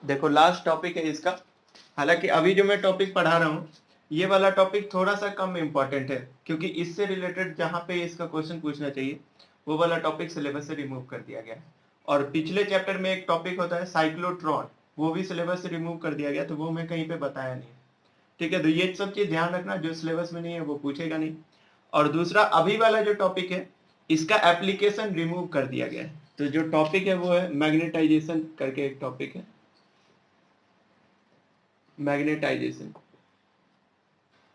देखो last topic है इसका। हालांकि अभी जो मैं टॉपिक पढ़ा रहा हूँ ये वाला टॉपिक थोड़ा सा कम इम्पोर्टेंट है, क्योंकि इससे रिलेटेड जहाँ पे इसका क्वेश्चन पूछना चाहिए वो वाला टॉपिक सिलेबस से रिमूव कर दिया गया है। और पिछले चैप्टर में एक टॉपिक होता है साइक्लोट्रॉन, वो भी सिलेबस से रिमूव कर दिया गया, तो वो मैं कहीं पे बताया नहीं। ठीक है, तो ये सब चीज ध्यान रखना, जो सिलेबस में नहीं है वो पूछेगा नहीं। और दूसरा अभी वाला जो टॉपिक है इसका एप्लीकेशन रिमूव कर दिया गया है। तो जो टॉपिक है वो है मैग्नेटाइजेशन करके एक टॉपिक है, मैग्नेटाइजेशन।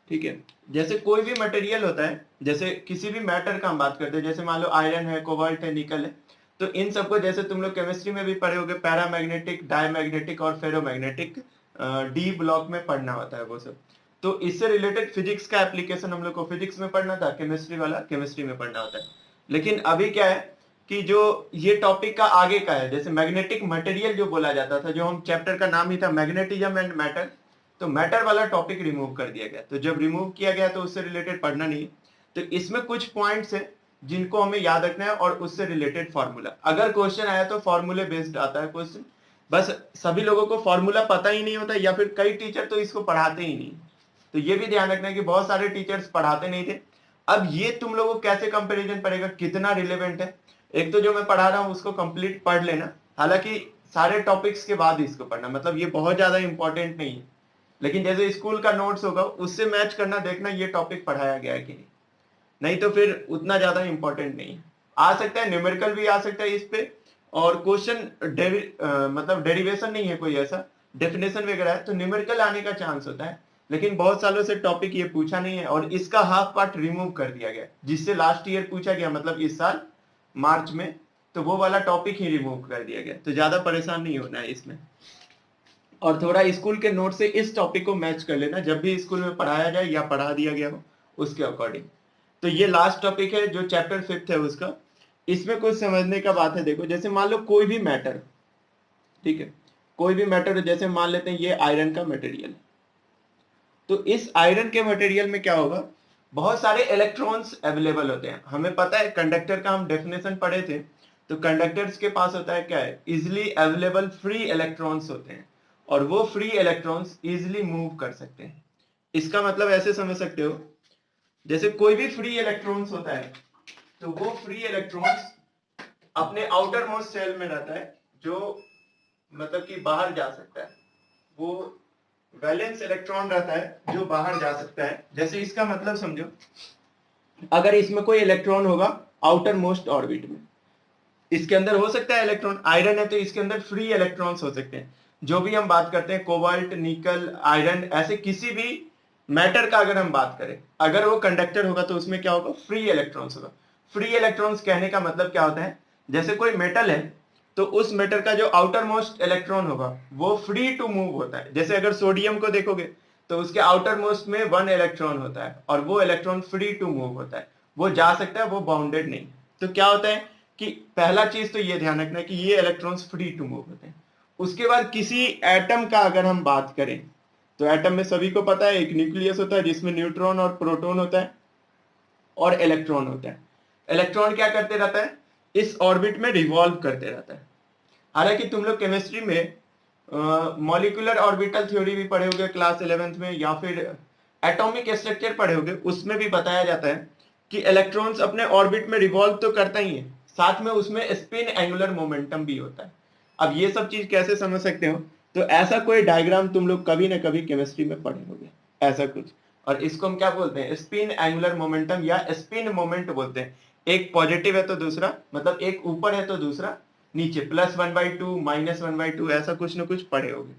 ठीक है, जैसे कोई भी मटेरियल होता है, जैसे किसी भी मैटर का हम बात करते हैं, जैसे मान लो आयरन है, कोबाल्ट है, निकल है, तो इन सबको जैसे तुम लोग केमिस्ट्री में भी पढ़े होगे, पैरामैग्नेटिक, डायमैग्नेटिक और फेरोमैग्नेटिक, डी ब्लॉक में पढ़ना होता है वो सब। तो इससे रिलेटेड फिजिक्स का एप्लीकेशन हम लोग को फिजिक्स में पढ़ना था, केमिस्ट्री वाला केमिस्ट्री में पढ़ना होता है। लेकिन अभी क्या है कि जो ये टॉपिक का आगे का है, जैसे मैग्नेटिक मटेरियल जो बोला जाता था, जो हम चैप्टर का नाम ही था मैग्नेटिज्म एंड मैटर, तो मैटर वाला टॉपिक रिमूव कर दिया गया। तो जब रिमूव किया गया तो उससे रिलेटेड पढ़ना नहीं है। तो इसमें कुछ पॉइंट्स है जिनको हमें याद रखना है, और उससे रिलेटेड फॉर्मूला, अगर क्वेश्चन आया तो फॉर्मूले बेस्ड आता है क्वेश्चन। बस सभी लोगों को फॉर्मूला पता ही नहीं होता, या फिर कई टीचर तो इसको पढ़ाते ही नहीं। तो ये भी ध्यान रखना है कि बहुत सारे टीचर्स पढ़ाते नहीं थे। अब ये तुम लोगों को कैसे कंपैरिजन पड़ेगा, कितना रिलेवेंट है। एक तो जो मैं पढ़ा रहा हूँ उसको कंप्लीट पढ़ लेना, हालांकि सारे टॉपिक्स के बाद इसको पढ़ना, मतलब ये बहुत ज्यादा इंपॉर्टेंट नहीं है। लेकिन जैसे स्कूल का नोट्स होगा उससे मैच करना, देखना ये टॉपिक पढ़ाया गया है कि नहीं। नहीं तो फिर उतना ज्यादा इंपॉर्टेंट नहीं है। आ सकता है न्यूमेरिकल भी आ सकता है इस पे, और क्वेश्चन मतलब डेरिवेशन नहीं है कोई ऐसा, डेफिनेशन वगैरह है तो न्यूमेरिकल आने का चांस होता है। लेकिन बहुत सालों से टॉपिक ये पूछा नहीं है, और इसका हाफ पार्ट रिमूव कर दिया गया जिससे लास्ट ईयर पूछा गया, मतलब इस साल मार्च में, तो वो वाला टॉपिक ही रिमूव कर दिया गया। तो ज्यादा परेशान नहीं होना है इसमें। और थोड़ा स्कूल के नोट से इस टॉपिक को मैच कर लेना, जब भी स्कूल में पढ़ाया जाए या पढ़ा दिया गया हो उसके अकॉर्डिंग। तो ये लास्ट टॉपिक है जो चैप्टर 5 है उसका। इसमें कुछ समझने का बात है, देखो जैसे मान लो कोई भी मैटर, ठीक है, कोई भी मैटर, जैसे मान लेते हैं ये आयरन का मटेरियल। तो इस आयरन के मटेरियल में क्या होगा, बहुत सारे इलेक्ट्रॉन्स अवेलेबल होते हैं। हमें पता है कंडक्टर का हम डेफिनेशन पढ़े थे, तो कंडक्टर्स के पास होता है क्या है, इजिली अवेलेबल फ्री इलेक्ट्रॉन्स होते हैं, और वो फ्री इलेक्ट्रॉन्स इजिली मूव कर सकते हैं। इसका मतलब ऐसे समझ सकते हो, जैसे कोई भी फ्री इलेक्ट्रॉन्स होता है, तो वो फ्री इलेक्ट्रॉन्स अपने आउटर मोस्ट सेल में रहता है, जो मतलब कि बाहर जा सकता है। वो वैलेंस इलेक्ट्रॉन रहता है जो बाहर जा सकता है। जैसे इसका मतलब समझो, अगर इसमें कोई इलेक्ट्रॉन होगा आउटर मोस्ट ऑर्बिट में, इसके अंदर हो सकता है इलेक्ट्रॉन, आयरन है तो इसके अंदर फ्री इलेक्ट्रॉन्स हो सकते हैं। जो भी हम बात करते हैं कोबाल्ट, निकल, आयरन, ऐसे किसी भी मैटर का अगर हम बात करें, अगर वो कंडक्टर होगा तो उसमें क्या होगा, फ्री इलेक्ट्रॉन्स होगा। फ्री इलेक्ट्रॉन्स कहने का मतलब क्या होता है, जैसे कोई मेटल है तो उस मेटल का जो आउटर मोस्ट इलेक्ट्रॉन होगा वो फ्री टू मूव होता है। जैसे अगर सोडियम को देखोगे तो उसके आउटर मोस्ट में 1 इलेक्ट्रॉन होता है, और वो इलेक्ट्रॉन फ्री टू मूव होता है, वो जा सकता है, वो बाउंडेड नहीं। तो क्या होता है कि पहला चीज तो ये ध्यान रखना है कि ये इलेक्ट्रॉन्स फ्री टू मूव होते हैं। उसके बाद किसी एटम का अगर हम बात करें, तो एटम में सभी को पता है एक न्यूक्लियस होता है जिसमें न्यूट्रॉन और प्रोटॉन होता है, और इलेक्ट्रॉन होता है। इलेक्ट्रॉन क्या करते रहता है, इस ऑर्बिट में रिवॉल्व करते रहता है। हालांकि तुम लोग केमिस्ट्री में मॉलिक्यूलर ऑर्बिटल थ्योरी भी पढ़े होगे क्लास 11th में, या फिर एटॉमिक स्ट्रक्चर पढ़े होगे, उसमें भी बताया जाता है कि इलेक्ट्रॉन्स अपने ऑर्बिट में रिवॉल्व तो करता ही है, साथ में उसमें स्पिन एंगुलर मोमेंटम भी होता है। अब ये सब चीज कैसे समझ सकते हो, तो ऐसा कोई डायग्राम तुम लोग कभी ना कभी केमिस्ट्री में पढ़े होगे, ऐसा कुछ। और इसको हम क्या बोलते हैं, स्पिन एंगुलर मोमेंटम या स्पिन मोमेंट बोलते हैं। एक पॉजिटिव है तो दूसरा, मतलब एक ऊपर है तो दूसरा नीचे, +1/2 -1/2, ऐसा कुछ ना कुछ पढ़े होगे।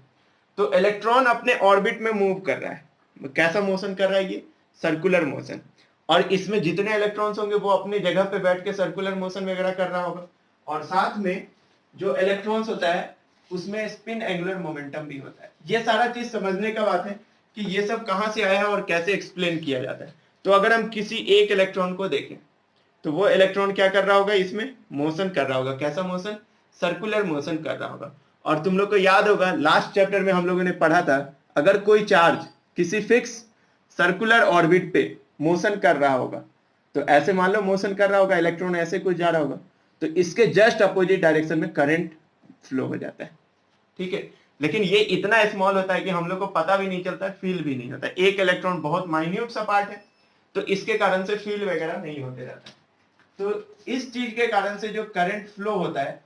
तो इलेक्ट्रॉन अपने ऑर्बिट में मूव कर रहा है, कैसा मोशन कर रहा है ये, सर्कुलर मोशन। और इसमें जितने इलेक्ट्रॉन्स होंगे वो अपनी जगह पे बैठ के सर्कुलर मोशन वगैरह कर रहा होगा, और साथ में जो इलेक्ट्रॉन्स होता है उसमें स्पिन एंगुलर मोमेंटम भी होता है। ये सारा चीज समझने का बात है कि ये सब कहां से आया है और कैसे एक्सप्लेन किया जाता है। तो अगर हम किसी एक इलेक्ट्रॉन को देखें, तो वो इलेक्ट्रॉन क्या कर रहा होगा, इसमें मोशन कर रहा होगा, कैसा मोशन, सर्कुलर मोशन कर रहा होगा। और तुम लोग को याद होगा लास्ट चैप्टर में हम लोगों ने पढ़ा था, अगर कोई चार्ज किसी फिक्स सर्कुलर ऑर्बिट पे मोशन कर रहा होगा, तो ऐसे मान लो मोशन कर रहा होगा, इलेक्ट्रॉन ऐसे कुछ जा रहा होगा, तो इसके जस्ट अपोजिट डायरेक्शन में करंट फ्लो हो जाता है। ठीक है, लेकिन ये इतना स्मॉल होता है कि हम लोग को पता भी नहीं चलता, फील भी नहीं होता। एक इलेक्ट्रॉन बहुत माइन्यूट सा पार्ट है, तो इसके कारण से फील वगैरह नहीं होते रहता। तो इस चीज के कारण से जो करंट फ्लो होता है,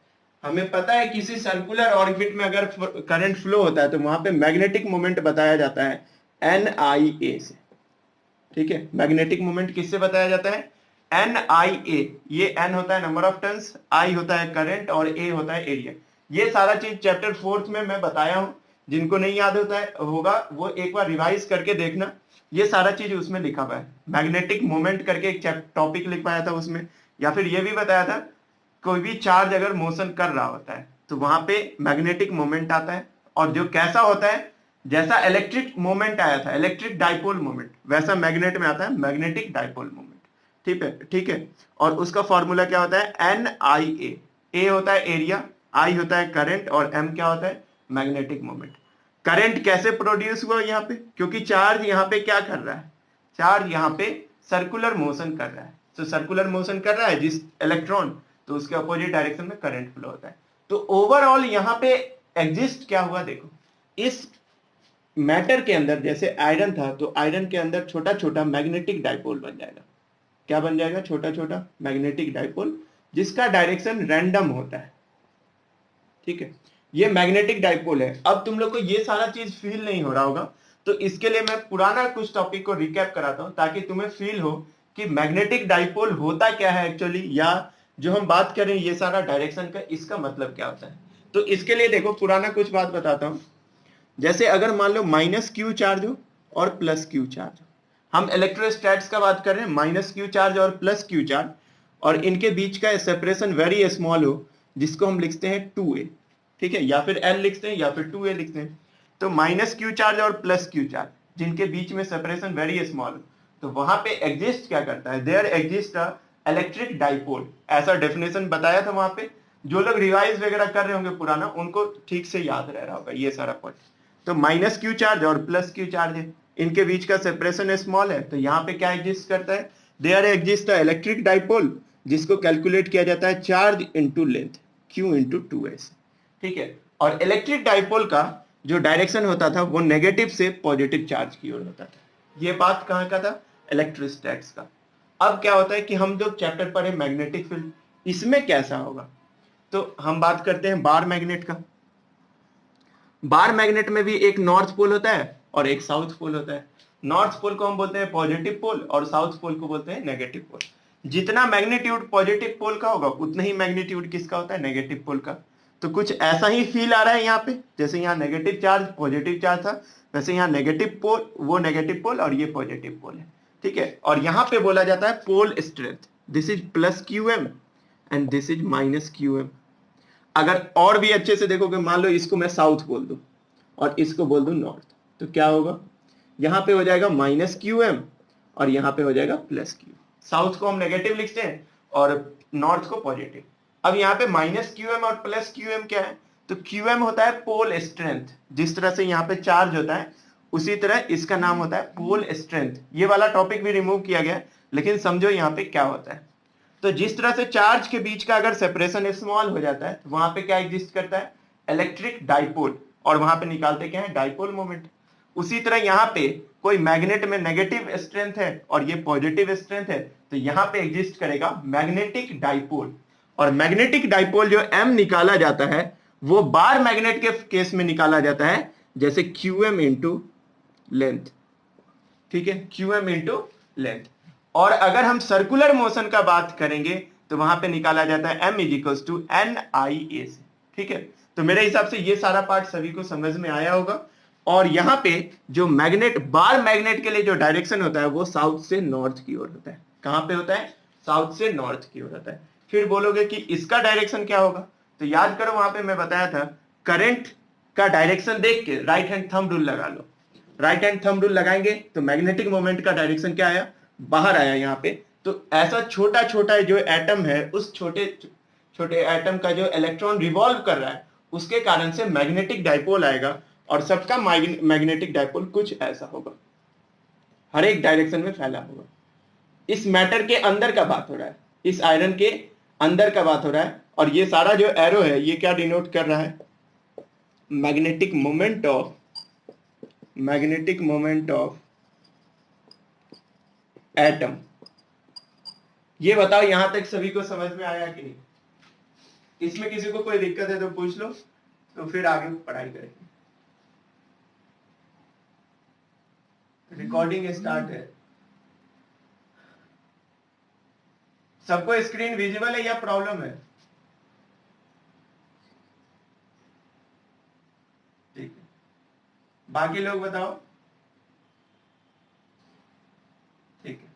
हमें पता है किसी सर्कुलर ऑर्बिट में अगर करंट फ्लो होता है तो वहां पे मैग्नेटिक मोमेंट बताया जाता है NIA से। ठीक है, मैग्नेटिक मोमेंट किससे बताया जाता है? NIA। ये N होता है नंबर ऑफ टर्न्स, I होता है करंट और A होता है एरिया। ये सारा चीज चैप्टर 4 में मैं बताया हूं, जिनको नहीं याद होता है होगा वो एक बार रिवाइज करके देखना। ये सारा चीज उसमें लिखा हुआ है। मैग्नेटिक मोमेंट करके एक टॉपिक लिख पाया था उसमें, या फिर ये भी बताया था कोई भी चार्ज अगर मोशन कर रहा होता है तो वहां पे मैग्नेटिक मोमेंट आता है, और जो कैसा होता है, जैसा इलेक्ट्रिक मोमेंट आया था इलेक्ट्रिक डाइपोल मोमेंट, वैसा मैग्नेट में आता है मैग्नेटिक डाइपोल मोमेंट। ठीक है, ठीक है। और उसका फॉर्मूला क्या होता है? NIA। A होता है एरिया, I होता है करंट, और M क्या होता है? Magnetic moment. करंट कैसे प्रोड्यूस हुआ यहाँ पे? क्योंकि चार्ज यहाँ पे क्या कर रहा है? चार्ज यहाँ पे सर्कुलर मोशन कर रहा है। तो सर्कुलर मोशन कर रहा है जिस इलेक्ट्रॉन, तो उसके अपोजिट डायरेक्शन में करंट फ्लो होता है। तो ओवरऑल यहाँ पे एग्जिस्ट क्या हुआ देखो, इस मैटर के अंदर जैसे आयरन था, तो आयरन के अंदर छोटा छोटा मैग्नेटिक डाइपोल बन जाएगा। क्या बन जाएगा? छोटा छोटा मैग्नेटिक डाइपोल, जिसका डायरेक्शन रैंडम होता है। ठीक है, ये मैग्नेटिक डाइपोल है। अब तुम लोग को ये सारा चीज फील नहीं हो रहा होगा, तो इसके लिए मैं पुराना कुछ टॉपिक को रिकैप कराता हूं, ताकि तुम्हें फील हो कि मैग्नेटिक डाइपोल होता क्या है एक्चुअली, या जो हम बात करें ये सारा डायरेक्शन का, इसका मतलब क्या होता है। तो इसके लिए देखो पुराना कुछ बात बताता हूं। जैसे अगर मान लो -Q चार्ज हो और +Q चार्ज हो, हम इलेक्ट्रोस्टैट्स का बात कर रहे हैं, -Q चार्ज और +Q चार्ज, और इनके बीच का सेपरेशन वेरी स्मॉल हो, जिसको हम लिखते हैं 2a। ठीक है, या फिर L लिखते हैं या फिर 2a लिखते हैं। तो -Q चार्ज और +Q चार्ज जिनके बीच में सेपरेशन वेरी स्मॉल हो, तो वहां पे एग्जिस्ट क्या करता है? There exist a electric dipole. ऐसा डेफिनेशन बताया था वहां पे। जो लोग रिवाइज वगैरह कर रहे होंगे पुराना, उनको ठीक से याद रह रहा होगा ये सारा पॉइंट। तो -Q चार्ज और +Q चार्ज है, इनके बीच का सेपरेशन स्मॉल है, तो यहाँ पे क्या एग्जिस्ट करता है? There exist a electric dipole, जिसको कैलकुलेट किया जाता है charge into length, Q into 2s। ठीक है, और इलेक्ट्रिक डाइपोल का जो डायरेक्शन होता था वो नेगेटिव से पॉजिटिव चार्ज की ओर होता था। ये बात कहाँ का था? इलेक्ट्रोस्टैट्स का। अब क्या होता है कि हम जो चैप्टर पढ़े मैग्नेटिक फील्ड, इसमें कैसा होगा, तो हम बात करते हैं बार मैग्नेट का। बार मैग्नेट में भी एक नॉर्थ पोल होता है और एक साउथ पोल होता है। नॉर्थ पोल को हम बोलते हैं पॉजिटिव पोल, और साउथ पोल को बोलते हैं नेगेटिव पोल। जितना मैग्नीट्यूड पॉजिटिव पोल का होगा, उतना ही मैग्नीट्यूड किसका होता है? नेगेटिव पोल का। तो कुछ ऐसा ही फील आ रहा है यहाँ पे, जैसे यहाँ नेगेटिव चार्ज पॉजिटिव चार्ज था, वैसे यहाँ नेगेटिव पोल, वो नेगेटिव पोल और ये पॉजिटिव पोल है। ठीक है, और यहाँ पे बोला जाता है pole strength, this is +QM and this is -QM। अगर और भी अच्छे से देखोगे, मान लो इसको मैं साउथ बोल दूं और इसको बोल दूं नॉर्थ, तो क्या होगा? यहाँ पे हो जाएगा -QM और यहाँ पे हो जाएगा +Q। साउथ को हम नेगेटिव लिखते हैं और नॉर्थ को पॉजिटिव। अब यहाँ पे -QM और +QM क्या है? तो QM होता है पोल स्ट्रेंथ। जिस तरह से यहाँ पे चार्ज होता है, उसी तरह इसका नाम होता है पोल स्ट्रेंथ। ये वाला टॉपिक भी रिमूव किया गया, लेकिन समझो यहाँ पे क्या होता है। तो जिस तरह से चार्ज के बीच का अगर सेपरेशन स्मॉल हो जाता है, तो वहां पे क्या एग्जिस्ट करता है? इलेक्ट्रिक डाइपोल, और वहां पे निकालते क्या है? Dipole moment. उसी तरह यहाँ पे कोई मैग्नेट में नेगेटिव स्ट्रेंथ है और ये पॉजिटिव स्ट्रेंथ है, तो यहाँ पे एग्जिस्ट करेगा मैग्नेटिक डाइपोल। और मैग्नेटिक डाइपोल जो M निकाला जाता है, वो बार मैग्नेट के केस में निकाला जाता है, जैसे QM इंटू लेंथ। ठीक है, QM इंटू लेंथ। और अगर हम सर्कुलर मोशन का बात करेंगे, तो वहां पे निकाला जाता है M = NIA से। ठीक है, तो मेरे हिसाब से ये सारा पार्ट सभी को समझ में आया होगा। और यहाँ पे जो मैग्नेट, बार मैग्नेट के लिए जो डायरेक्शन होता है, वो साउथ से नॉर्थ की ओर होता है। कहां पे होता है? साउथ से नॉर्थ की ओर होता है। फिर बोलोगे कि इसका डायरेक्शन क्या होगा, तो याद करो वहां पे मैं बताया था, करंट का डायरेक्शन देख के राइट हैंड थंब रूल लगा लो। राइट हैंड थंब रूल लगाएंगे तो मैग्नेटिक मोमेंट का डायरेक्शन क्या आया? बाहर आया यहाँ पे। तो ऐसा छोटा छोटा जो एटम है, उस छोटे छोटे एटम का जो इलेक्ट्रॉन रिवॉल्व कर रहा है, उसके कारण से मैग्नेटिक डाइपोल आएगा, और सबका मैग्नेटिक डाइपोल कुछ ऐसा होगा, हर एक डायरेक्शन में फैला होगा। इस मैटर के अंदर का बात हो रहा है, इस आयरन के अंदर का बात हो रहा है। और ये सारा जो एरो है, ये क्या डिनोट कर रहा है? Magnetic moment of atom. ये बताओ यहां तक सभी को समझ में आया कि नहीं? इसमें किसी को कोई दिक्कत है तो पूछ लो, तो फिर आगे पढ़ाई करेंगे। रिकॉर्डिंग स्टार्ट है। सबको स्क्रीन विजिबल है या प्रॉब्लम है? ठीक है, बाकी लोग बताओ। ठीक है,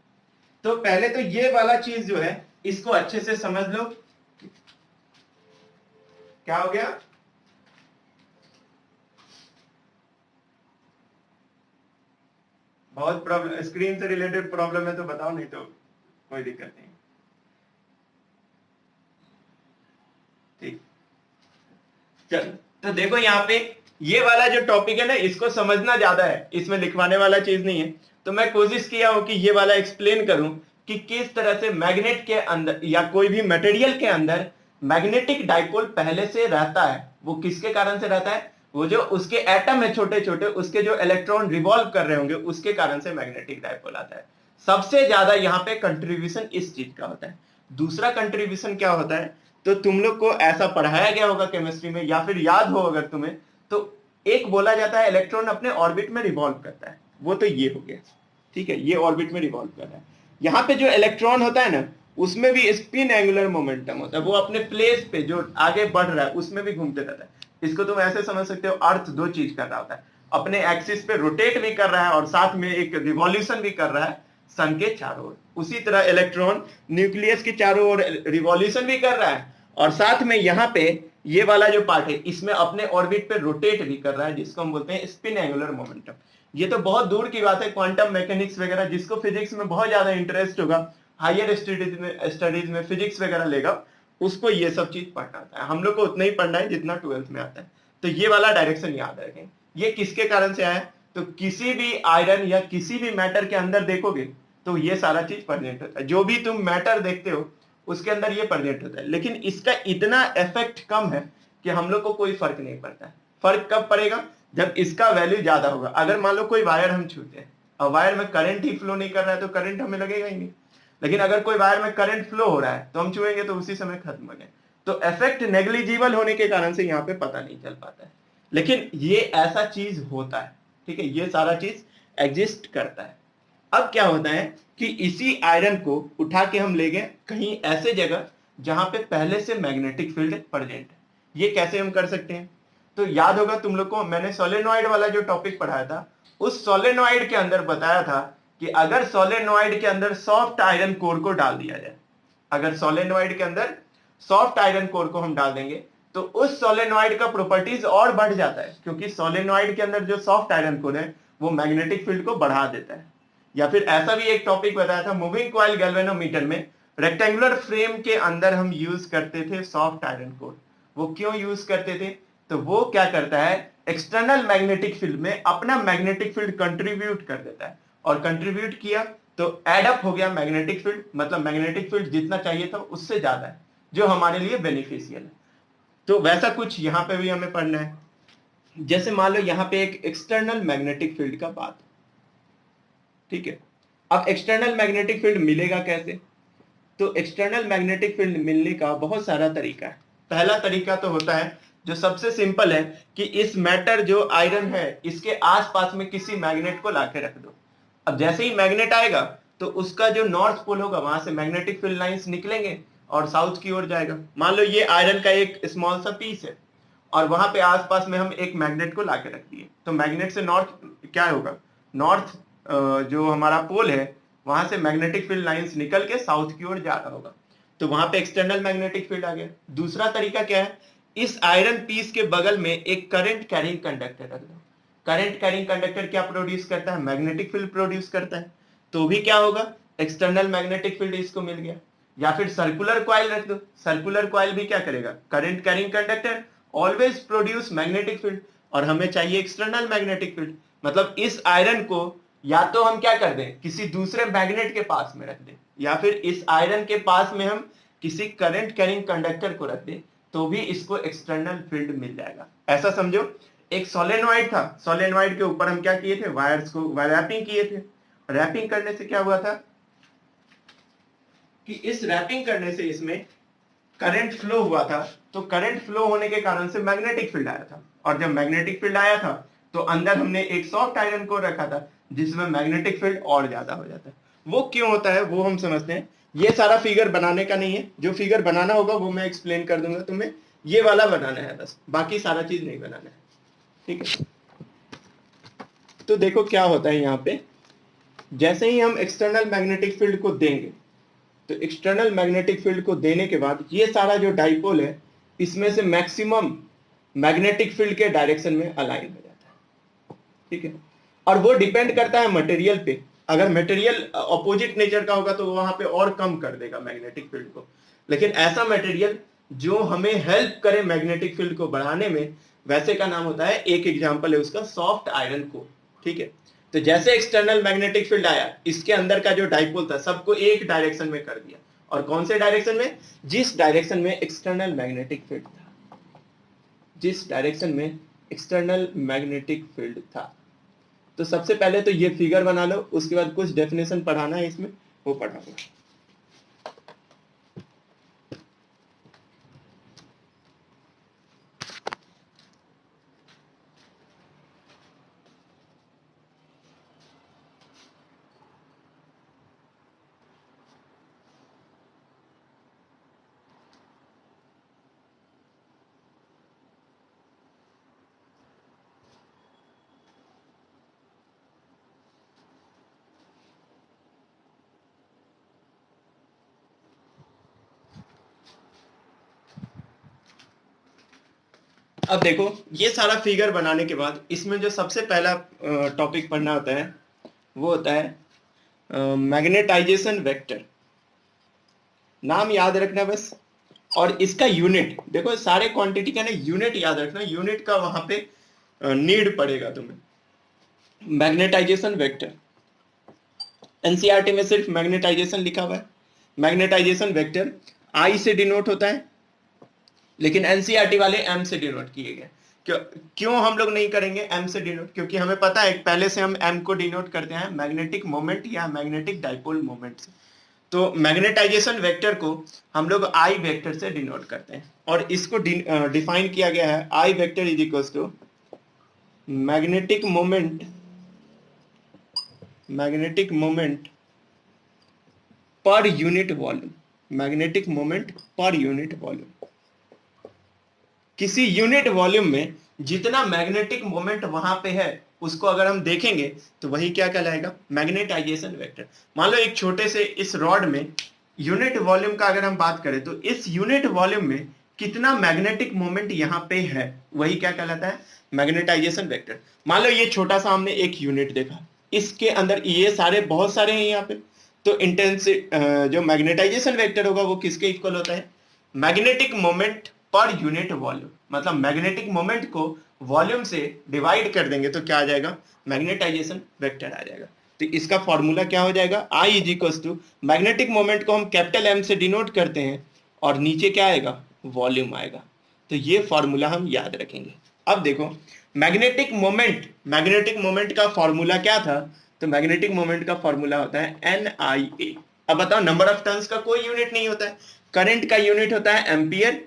तो पहले तो ये वाला चीज जो है इसको अच्छे से समझ लो। क्या हो गया? बहुत प्रॉब्लम, स्क्रीन से रिलेटेड प्रॉब्लम है तो बताओ, नहीं तो कोई दिक्कत नहीं। ठीक, चल तो देखो यहाँ पे ये वाला जो टॉपिक है ना, इसको समझना ज्यादा है, इसमें लिखवाने वाला चीज नहीं है। तो मैं कोशिश किया हूं कि ये वाला एक्सप्लेन करूं कि किस तरह से मैग्नेट के अंदर या कोई भी मटेरियल के अंदर मैग्नेटिक डाइपोल पहले से रहता है। वो किसके कारण से रहता है? वो जो उसके एटम है छोटे छोटे, उसके जो इलेक्ट्रॉन रिवॉल्व कर रहे होंगे उसके कारण से मैग्नेटिक डाइपोल आता है। सबसे ज्यादा यहाँ पे कंट्रीब्यूशन इस चीज का होता है। दूसरा कंट्रीब्यूशन क्या होता है, तो तुम लोग को ऐसा पढ़ाया गया होगा केमिस्ट्री में, या फिर याद हो अगर तुम्हें, तो एक बोला जाता है इलेक्ट्रॉन अपने ऑर्बिट में रिवॉल्व करता है। वो तो ये हो गया, ठीक है, ये ऑर्बिट में रिवॉल्व कर रहा है। यहाँ पे जो इलेक्ट्रॉन होता है ना, उसमें भी स्पिन एंगुलर मोमेंटम होता है। वो अपने प्लेस पे जो आगे बढ़ रहा है उसमें भी घूमते रहता है। इसको तुम ऐसे समझ सकते हो, अर्थ दो चीज कर रहा होता है, अपने एक्सिस पे रोटेट भी कर रहा है और साथ में एक रिवॉल्यूशन भी कर रहा है सन के चारों ओर। उसी तरह इलेक्ट्रॉन न्यूक्लियस के चारों ओर रिवॉल्यूशन भी कर रहा है और साथ में यहाँ पे ये वाला जो पार्ट है इसमें अपने ऑर्बिट पे रोटेट भी कर रहा है, जिसको हम बोलते हैं स्पिन एंगुलर मोमेंटम। ये तो बहुत दूर की बात है, क्वांटम मैकेनिक्स वगैरह, जिसको फिजिक्स में बहुत ज्यादा इंटरेस्ट होगा, हायर स्टडीज में फिजिक्स वगैरह लेगा, उसको ये सब चीज पढ़ना आता है। हम लोग को उतना ही पढ़ना है जितना 12th में आता है। तो ये वाला डायरेक्शन याद रखें। ये किसके कारण से आया? तो किसी भी आयरन या किसी भी मैटर के अंदर देखोगे तो ये सारा चीज प्रेजेंट होता है। जो भी तुम मैटर देखते हो उसके अंदर ये प्रेजेंट होता है, लेकिन इसका इतना इफेक्ट कम है कि हम लोग को कोई फर्क नहीं पड़ता है। फर्क कब पड़ेगा? जब इसका वैल्यू ज्यादा होगा। अगर मान लो कोई वायर हम छूते हैं और वायर में करंट ही फ्लो नहीं कर रहा है तो करंट हमें लगेगा ही नहीं। लेकिन अगर कोई वायर में करंट फ्लो हो रहा है तो हम छुएंगे तो उसी समय खत्म हो गए। तो इफेक्ट नेग्लिजिबल होने के कारण से यहाँ पे पता नहीं चल पाता है, लेकिन ये ऐसा चीज होता है। ठीक है, ये सारा चीज एग्जिस्ट करता है। अब क्या होता है कि इसी आयरन को उठा के हम ले गए कहीं ऐसे जगह जहां पे पहले से मैग्नेटिक फील्ड प्रेजेंट है। ये कैसे हम कर सकते हैं? तो याद होगा तुम लोग को, मैंने सोलेनॉइड वाला जो टॉपिक पढ़ाया था, उस सोलेनॉइड के अंदर बताया था कि अगर सोलेनॉइड के अंदर सॉफ्ट आयरन कोर को डाल दिया जाए, अगर सोलेनॉइड के अंदर सॉफ्ट आयरन कोर को हम डाल देंगे तो उस सोलेनॉइड का प्रॉपर्टीज और बढ़ जाता है, क्योंकि सोलेनॉइड के अंदर जो सॉफ्ट आयरन कोर है वो मैग्नेटिक फील्ड को बढ़ा देता है। या फिर ऐसा भी एक टॉपिक बताया था, मूविंग कॉइल गैल्वेनोमीटर में रेक्टेंगुलर फ्रेम के अंदर हम यूज करते थे सॉफ्ट आयरन कोर। वो क्यों यूज करते थे? तो वो क्या करता है, एक्सटर्नल मैग्नेटिक फील्ड में अपना मैग्नेटिक फील्ड कंट्रीब्यूट कर देता है, और कंट्रीब्यूट किया तो एड अप हो गया मैग्नेटिक फील्ड, मतलब मैग्नेटिक फील्ड जितना चाहिए था उससे ज्यादा है, जो हमारे लिए बेनिफिशियल है। तो वैसा कुछ यहाँ पे भी हमें पढ़ना है। जैसे मान लो यहाँ पे एक एक्सटर्नल मैग्नेटिक फील्ड का बात, ठीक है। अब एक्सटर्नल मैग्नेटिक फील्ड मिलेगा कैसे? तो एक्सटर्नल मैग्नेटिक फील्ड मिलने का बहुत सारा तरीका है। पहला तरीका तो होता है जो सबसे सिंपल है कि इस मैटर जो आयरन है इसके आसपास में किसी मैग्नेट को लाके रख दो। अब जैसे ही मैग्नेट आएगा तो उसका जो नॉर्थ पोल होगा वहां से मैग्नेटिक फील्ड लाइंस निकलेंगे और साउथ की ओर जाएगा। मान लो ये आयरन का एक स्मॉल सा पीस है और वहां पे आसपास में हम एक मैग्नेट को लाके रख दिए, तो मैग्नेट से नॉर्थ क्या होगा, नॉर्थ जो हमारा पोल है वहां से मैग्नेटिक फील्ड लाइंस निकल के साउथ की ओर जा रहा होगा, तो वहां पे एक्सटर्नल मैग्नेटिक फील्ड आ गया। दूसरा तरीका क्या है, इस आयरन पीस के बगल में एक करंट कैरिंग कंडक्टर रख दो। करंट कैरिंग कंडक्टर क्या प्रोड्यूस करता है? मैग्नेटिक फील्ड प्रोड्यूस करता है। तो भी क्या होगा, एक्सटर्नल मैग्नेटिक फील्ड इसको मिल गया। या फिर सर्कुलर कॉइल रख दो, सर्कुलर कॉइल भी क्या करेगा, current carrying conductor always produce magnetic field, और हमें चाहिए एक्सटर्नल मैग्नेटिक फील्ड। मतलब इस आयरन को या तो हम क्या कर दें, किसी दूसरे मैग्नेट के पास में रख दें, या फिर इस आयरन के पास में हम किसी करंट कैरिंग कंडक्टर को रख दें तो भी इसको एक्सटर्नल फील्ड मिल जाएगा। ऐसा समझो, एक सोलेनॉइड था, सोलेनॉइड के ऊपर हम क्या किए थे, वायर्स को रैपिंग किए थे। रैपिंग करने से क्या हुआ था कि इस रैपिंग करने से इसमें करंट फ्लो हुआ था, तो करंट फ्लो होने के कारण से मैग्नेटिक फील्ड आया था, और जब मैग्नेटिक फील्ड आया था तो अंदर हमने एक सॉफ्ट आयरन को रखा था जिसमें मैग्नेटिक फील्ड और ज्यादा हो जाता है। वो क्यों होता है वो हम समझते हैं। ये सारा फिगर बनाने का नहीं है, जो फिगर बनाना होगा वो मैं एक्सप्लेन कर दूंगा तुम्हें, ये वाला बनाना है बस, बाकी सारा चीज नहीं बनाना है, ठीक है। तो देखो क्या होता है यहाँ पे, जैसे ही हम एक्सटर्नल मैग्नेटिक फील्ड को देंगे, तो एक्सटर्नल मैग्नेटिक फील्ड को देने के बाद ये सारा जो डाइपोल है इसमें से मैक्सिमम मैग्नेटिक फील्ड के डायरेक्शन में अलाइन हो जाता है, ठीक है। और वो डिपेंड करता है मटेरियल पे, अगर मटेरियल अपोजिट नेचर का होगा तो वहां पे और कम कर देगा मैग्नेटिक फील्ड को, लेकिन ऐसा मटेरियल जो हमें हेल्प करे मैग्नेटिक फील्ड को बढ़ाने में, वैसे का नाम होता है, एक एग्जांपल है उसका सॉफ्ट आयरन को, ठीक है। तो जैसे एक्सटर्नल मैग्नेटिक फील्ड आया, इसके अंदर का जो डाइपोल था सबको एक डायरेक्शन में कर दिया, और कौन से डायरेक्शन में, जिस डायरेक्शन में एक्सटर्नल मैग्नेटिक फील्ड था, जिस डायरेक्शन में एक्सटर्नल मैग्नेटिक फील्ड था। तो सबसे पहले तो ये फिगर बना लो, उसके बाद कुछ डेफिनेशन पढ़ाना है इसमें, वो पढ़ाऊंगा। अब देखो, ये सारा फिगर बनाने के बाद इसमें जो सबसे पहला टॉपिक पढ़ना होता है वो होता है मैग्नेटाइजेशन वेक्टर। नाम याद रखना बस, और इसका यूनिट देखो, सारे क्वांटिटी का ना यूनिट याद रखना, यूनिट का वहां पे नीड पड़ेगा तुम्हें। मैग्नेटाइजेशन वेक्टर, एनसीईआरटी में सिर्फ मैग्नेटाइजेशन लिखा हुआ है। मैग्नेटाइजेशन वेक्टर आई से डिनोट होता है, लेकिन एनसीईआरटी वाले एम से डिनोट किए गए। क्यों हम लोग नहीं करेंगे एम से डिनोट, क्योंकि हमें पता है पहले से हम एम को डिनोट करते हैं मैग्नेटिक मोमेंट या मैग्नेटिक डाइपोल मोमेंट से। तो मैग्नेटाइजेशन वेक्टर को हम लोग आई वेक्टर से डिनोट करते हैं, और इसको डिफाइन किया गया है, I vector is equal to magnetic moment, magnetic moment per unit volume, magnetic moment per unit volume. किसी यूनिट वॉल्यूम में जितना मैग्नेटिक मोमेंट वहां पे है उसको अगर हम देखेंगे तो वही क्या कहलाएगा, मैग्नेटाइजेशन वेक्टर। मान लो एक छोटे से इस रॉड में यूनिट वॉल्यूम का अगर हम बात करें तो इस यूनिट वॉल्यूम में कितना मैग्नेटिक मोमेंट यहाँ पे है, वही क्या कहलाता है, मैग्नेटाइजेशन वेक्टर। मान लो ये छोटा सा हमने एक यूनिट देखा, इसके अंदर ये सारे बहुत सारे हैं यहाँ पे, तो इंटेंसिटी जो मैग्नेटाइजेशन वेक्टर होगा वो किसके इक्वल होता है, magnetic moment per unit volume. मतलब मैग्नेटिक मोमेंट को वॉल्यूम से डिवाइड कर देंगे तो क्या आ जाएगा, मैग्नेटाइजेशन वेक्टर आ जाएगा। तो इसका फॉर्मूला क्या हो जाएगा, I is equal to magnetic moment को हम कैपिटल M से डिनोट करते हैं, और नीचे क्या आएगा, वॉल्यूम आएगा। तो ये फॉर्मूला हम याद रखेंगे। अब देखो मैग्नेटिक मोमेंट, मैग्नेटिक मोमेंट का फॉर्मूला क्या था, तो मैग्नेटिक मोमेंट का फॉर्मूला होता है NIA। अब बताओ, नंबर ऑफ टर्न्स का कोई यूनिट नहीं होता है, करंट का यूनिट होता है एम्पियर,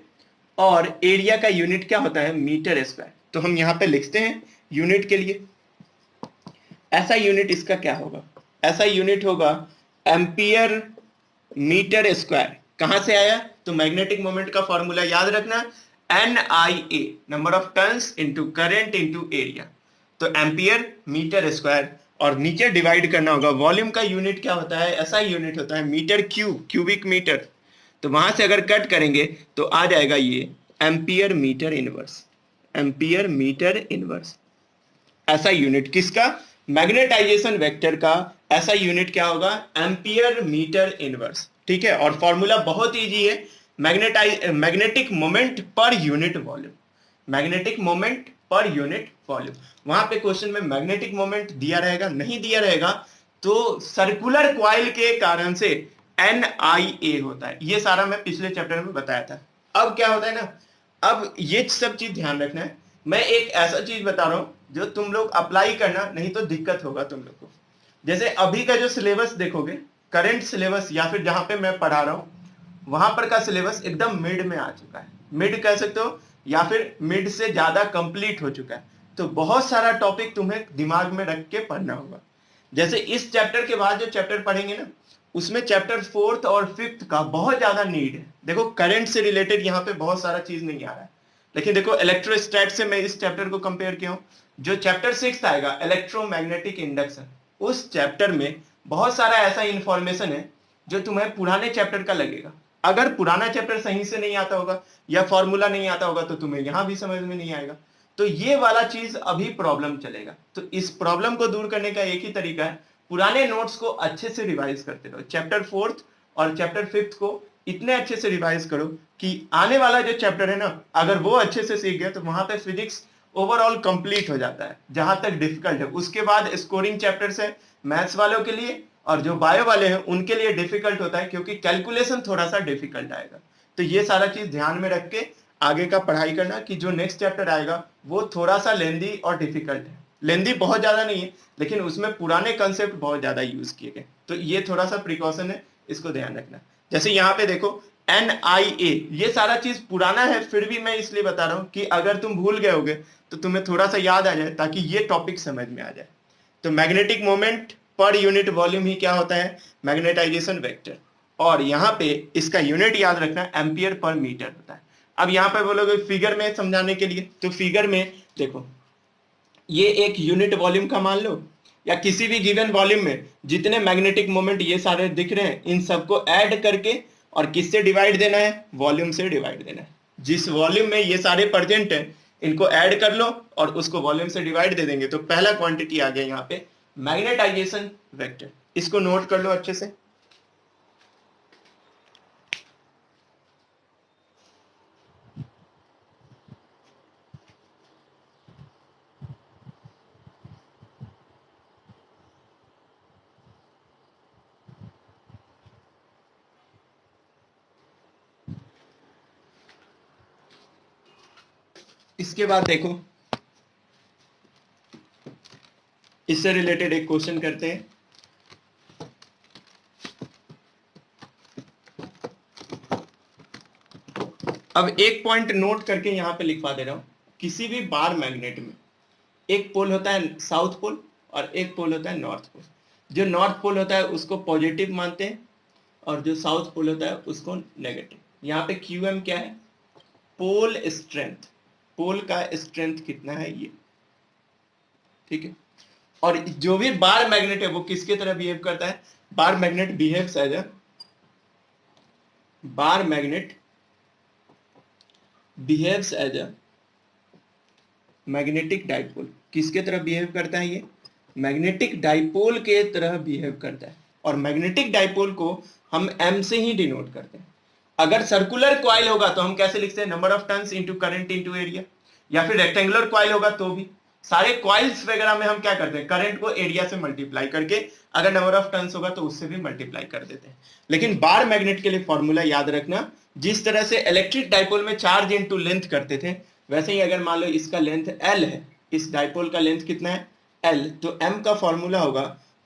और एरिया का यूनिट क्या होता है, मीटर स्क्वायर। तो हम यहां पे लिखते हैं यूनिट के लिए, ऐसा यूनिट इसका क्या होगा, ऐसा यूनिट होगा एम्पियर मीटर स्क्वायर। कहां से आया, तो मैग्नेटिक मोमेंट का फॉर्मूला याद रखना, NIA, number of turns into current into area. तो एम्पियर मीटर स्क्वायर, और नीचे डिवाइड करना होगा, वॉल्यूम का यूनिट क्या होता है, ऐसा यूनिट होता है मीटर क्यूब, क्यूबिक मीटर। तो वहां से अगर कट करेंगे तो आ जाएगा ये ampere metre inverse, ampere metre inverse. ऐसा यूनिट किसका, मैग्नेटाइजेशन वेक्टर का ऐसा यूनिट क्या होगा, एम्पियर मीटर इनवर्स, ठीक है। और फॉर्मूला बहुत इजी है, magnetic moment per unit volume, magnetic moment per unit volume. वहां पे क्वेश्चन में मैग्नेटिक मोमेंट दिया रहेगा, नहीं दिया रहेगा तो सर्कुलर क्वाइल के कारण से NIA होता है। ये सारा मैं पिछले चैप्टर में बताया था। अब क्या होता है ना, अब ये सब चीज ध्यान रखना है। मैं एक ऐसा चीज बता रहा हूं जो तुम लोग अप्लाई करना, नहीं तो दिक्कत होगा तुम लोग को। जैसे अभी का जो सिलेबस देखोगे, करंट सिलेबस या फिर जहां पे मैं पढ़ा रहा हूं वहां पर का सिलेबस एकदम मिड में आ चुका है, मिड कह सकते हो, या फिर मिड से ज्यादा कंप्लीट हो चुका है। तो बहुत सारा टॉपिक तुम्हें दिमाग में रख के पढ़ना होगा। जैसे इस चैप्टर के बाद जो चैप्टर पढ़ेंगे ना, उसमें चैप्टर 4th और 5th का बहुत ज्यादा नीड है। देखो करंट से रिलेटेड यहाँ पे बहुत सारा चीज नहीं आ रहा है, लेकिन देखो इलेक्ट्रोस्टैट से मैं इस चैप्टर को कंपेयर किया हूं। जो चैप्टर 6 आएगा इलेक्ट्रोमैग्नेटिक इंडक्शन, उस चैप्टर में बहुत सारा ऐसा इंफॉर्मेशन है जो तुम्हें पुराने चैप्टर का लगेगा। अगर पुराना चैप्टर सही से नहीं आता होगा या फॉर्मूला नहीं आता होगा तो तुम्हें यहां भी समझ में नहीं आएगा। तो ये वाला चीज अभी प्रॉब्लम चलेगा। तो इस प्रॉब्लम को दूर करने का एक ही तरीका है, पुराने नोट्स को अच्छे से रिवाइज करते रहो। चैप्टर 4th और चैप्टर 5th को इतने अच्छे से रिवाइज करो कि आने वाला जो चैप्टर है ना, अगर वो अच्छे से सीख गए तो वहां पे फिजिक्स ओवरऑल कंप्लीट हो जाता है जहां तक डिफिकल्ट है। उसके बाद स्कोरिंग चैप्टर्स है मैथ्स वालों के लिए, और जो बायो वाले हैं उनके लिए डिफिकल्ट होता है क्योंकि कैलकुलेशन थोड़ा सा डिफिकल्ट आएगा। तो ये सारा चीज ध्यान में रख के आगे का पढ़ाई करना कि जो नेक्स्ट चैप्टर आएगा वो थोड़ा सा लेंदी और डिफिकल्ट है। लेंदी बहुत ज्यादा नहीं है, लेकिन उसमें पुराने कंसेप्ट बहुत ज्यादा यूज किए गए, तो ये थोड़ा सा प्रिकॉशन है, इसको ध्यान रखना। जैसे यहाँ पे देखो NIA, ये सारा चीज पुराना है, फिर भी मैं इसलिए बता रहा हूं कि अगर तुम भूल गए होगे तो तुम्हें थोड़ा सा याद आ जाए, ताकि ये टॉपिक समझ में आ जाए। तो magnetic moment per unit volume ही क्या होता है, मैग्नेटाइजेशन वेक्टर। और यहाँ पे इसका यूनिट याद रखना एम्पियर पर मीटर होता है। अब यहाँ पे बोलोगे फिगर में समझाने के लिए, तो फिगर में देखो ये एक यूनिट वॉल्यूम का मान लो, या किसी भी गिवन वॉल्यूम में जितने मैग्नेटिक मोमेंट ये सारे दिख रहे हैं इन सबको ऐड करके और किससे डिवाइड देना है, वॉल्यूम से डिवाइड देना है। जिस वॉल्यूम में ये सारे प्रेजेंट हैं इनको ऐड कर लो और उसको वॉल्यूम से डिवाइड दे देंगे, तो पहला क्वांटिटी आ गया यहाँ पे मैग्नेटाइजेशन वेक्टर। इसको नोट कर लो अच्छे से। इसके बाद देखो इससे रिलेटेड एक क्वेश्चन करते हैं। अब एक पॉइंट नोट करके यहां पे लिखवा दे रहा हूं। किसी भी बार मैग्नेट में एक पोल होता है साउथ पोल और एक पोल होता है नॉर्थ पोल। जो नॉर्थ पोल होता है उसको पॉजिटिव मानते हैं और जो साउथ पोल होता है उसको नेगेटिव। यहाँ पे QM क्या है, पोल स्ट्रेंथ, पोल का स्ट्रेंथ कितना है ये, ठीक है। और जो भी बार मैग्नेट है वो किसके तरह बिहेव करता है, bar magnet behaves as a, bar magnet behaves as a magnetic dipole. किसके तरह बिहेव करता है ये, मैग्नेटिक डाइपोल के तरह बिहेव करता है। और मैग्नेटिक डाइपोल को हम M से ही डिनोट करते हैं। अगर सर्कुलर कॉइल होगा तो हम कैसे लिखते हैं, number of turns into current into area, या फिर रेक्टेंगुलर कॉइल होगा तो भी सारे कॉइल्स वगैरह में हम क्या करते हैं, करंट को एरिया से मल्टीप्लाई करके, अगर नंबर ऑफ टर्न्स होगा तो उससे भी मल्टीप्लाई कर देते हैं। लेकिन बार मैग्नेट के लिए फॉर्मूला याद रखना, जिस तरह से इलेक्ट्रिक डाइपोल में चार्ज इनटू लेंथ करते थे, वैसे ही अगर मान लो इसका लेंथ L है, इस डाइपोल का लेंथ कितना है L, तो M का फॉर्मूला होगा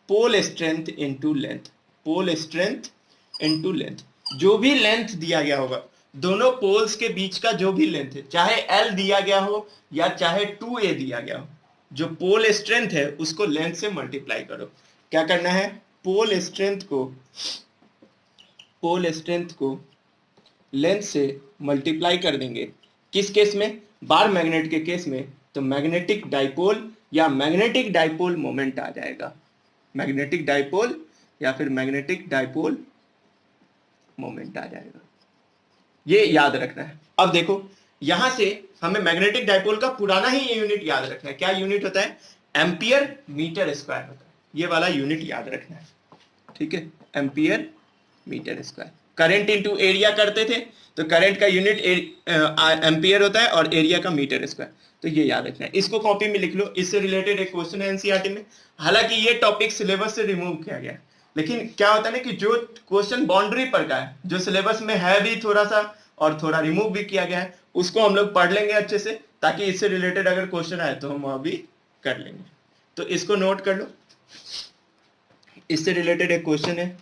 pole strength into length, pole strength into length. जो भी लेंथ दिया गया होगा, दोनों पोल्स के बीच का जो भी लेंथ है, चाहे L दिया गया हो या चाहे 2A दिया गया हो, जो पोल स्ट्रेंथ है उसको लेंथ से मल्टीप्लाई करो। क्या करना है, पोल स्ट्रेंथ को लेंथ से मल्टीप्लाई कर देंगे। किस केस में, बार मैग्नेट के केस में, तो मैग्नेटिक डाइपोल या मैग्नेटिक डाइपोल मोमेंट आ जाएगा, मैग्नेटिक डाइपोल या फिर मैग्नेटिक डाइपोल मोमेंट आ जाएगा। ये याद रखना है। अब देखो यहां से हमें मैग्नेटिक डाइपोल का पुराना ही यूनिट याद रखना है। क्या यूनिट होता है, एम्पियर मीटर स्क्वायर होता है। ये वाला यूनिट याद रखना है, ठीक है, ampere metre square. Current into area करते थे तो करंट का यूनिट एम्पियर होता है और एरिया का मीटर स्क्वायर, तो ये याद रखना है। इसको कॉपी में लिख लो, इससे रिलेटेड एक क्वेश्चन है एनसीईआरटी में। हालांकि ये टॉपिक सिलेबस से रिमूव किया गया है, लेकिन क्या होता है ना कि जो क्वेश्चन बाउंड्री पर का है, जो सिलेबस में है भी थोड़ा सा और थोड़ा रिमूव भी किया गया है, उसको हम लोग पढ़ लेंगे अच्छे से, ताकि इससे रिलेटेड अगर क्वेश्चन आए तो हम अभी कर लेंगे। तो इसको नोट कर लो, इससे रिलेटेड एक क्वेश्चन है।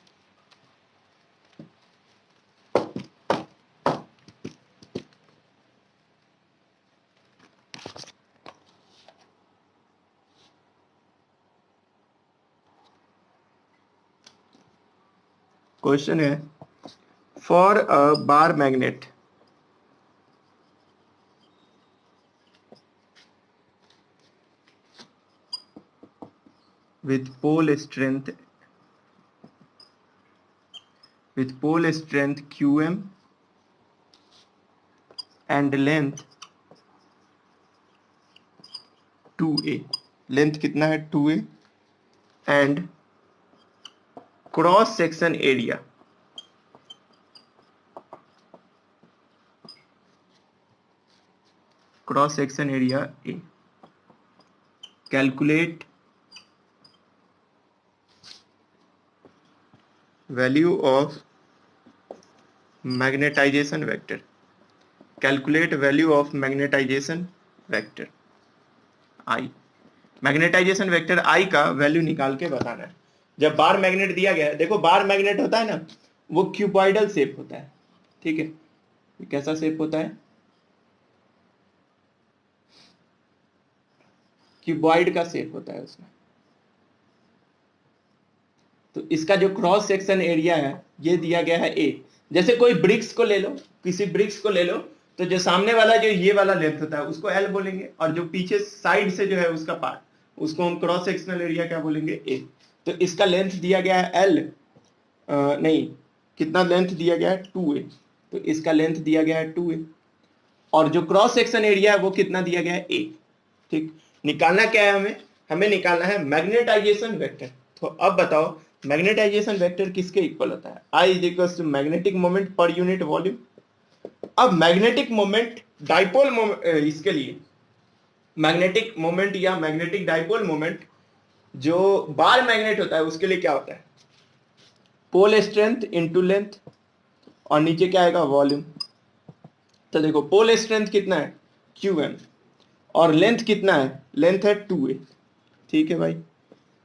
क्वेश्चन है, for a bar magnet with pole strength qm and length 2a, length कितना है 2a, and cross section area a, calculate value of magnetization vector, calculate value of magnetization vector I, magnetization vector I का वैल्यू निकाल के बताना है। जब bar magnet दिया गया है, देखो बार मैग्नेट होता है ना, वो क्यूबॉइडल शेप होता है, ठीक है, कैसा शेप होता है, क्यूबॉइड का शेप होता है उसमें। तो इसका जो क्रॉस सेक्शन एरिया है ये दिया गया है ए। जैसे कोई ब्रिक्स को ले लो, किसी ब्रिक्स को ले लो, तो जो सामने वाला जो ये वाला लेंथ होता है उसको एल बोलेंगे, और जो पीछे साइड से जो है उसका पार्ट उसको हम क्रॉस सेक्शनल एरिया क्या बोलेंगे, ए। तो इसका लेंथ दिया गया है एल, नहीं, कितना लेंथ दिया गया है 2a, तो इसका लेंथ दिया गया है 2a, और जो क्रॉस सेक्शन एरिया है वो कितना दिया गया है a। ठीक, निकालना क्या है हमें, हमें निकालना है मैग्नेटाइजेशन वेक्टर। तो अब बताओ मैग्नेटाइजेशन वेक्टर किसके इक्वल होता है, I is equal to magnetic moment per unit volume. अब मैग्नेटिक मोमेंट डाइपोल मोमेंट, इसके लिए मैग्नेटिक मोमेंट या मैग्नेटिक डाइपोल मोमेंट जो बार मैग्नेट होता है उसके लिए क्या होता है, पोल स्ट्रेंथ इनटू लेंथ, और नीचे क्या आएगा वॉल्यूम। तो देखो पोल स्ट्रेंथ कितना है QM, और लेंथ कितना है, लेंथ है 2a, ठीक है भाई।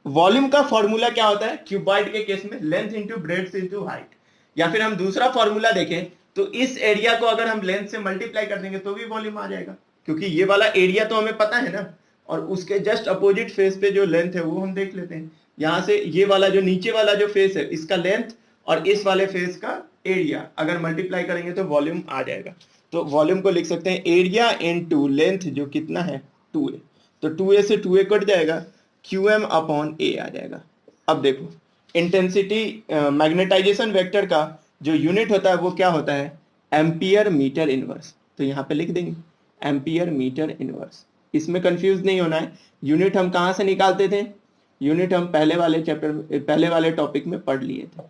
वॉल्यूम का फॉर्मूला क्या होता है क्यूबॉइड के केस में, length into breadth into height, या फिर हम दूसरा फॉर्मूला देखें तो इस एरिया को अगर हम लेंथ से मल्टीप्लाई कर देंगे तो भी वॉल्यूम आ जाएगा, क्योंकि ये वाला एरिया तो हमें पता है ना, और उसके जस्ट अपोजिट फेस पे जो लेंथ है वो हम देख लेते हैं। यहां से ये वाला जो नीचे वाला जो फेस है इसका लेंथ और इस वाले फेस का एरिया अगर मल्टीप्लाई करेंगे तो वॉल्यूम आ जाएगा। तो वॉल्यूम को लिख सकते हैं एरिया इनटू लेंथ जो कितना है 2a, तो 2a से 2a कट जाएगा, QM अपॉन a आ जाएगा। अब देखो इंटेंसिटी मैग्नेटाइजेशन वेक्टर का जो यूनिट होता है वो क्या होता है, एम्पियर मीटर इनवर्स। तो यहाँ पे लिख देंगे एम्पियर मीटर इनवर्स, इसमें कंफ्यूज नहीं होना है। यूनिट हम कहाँ से निकालते थे, यूनिट हम पहले वाले चैप्टर, पहले वाले टॉपिक में पढ़ लिए थे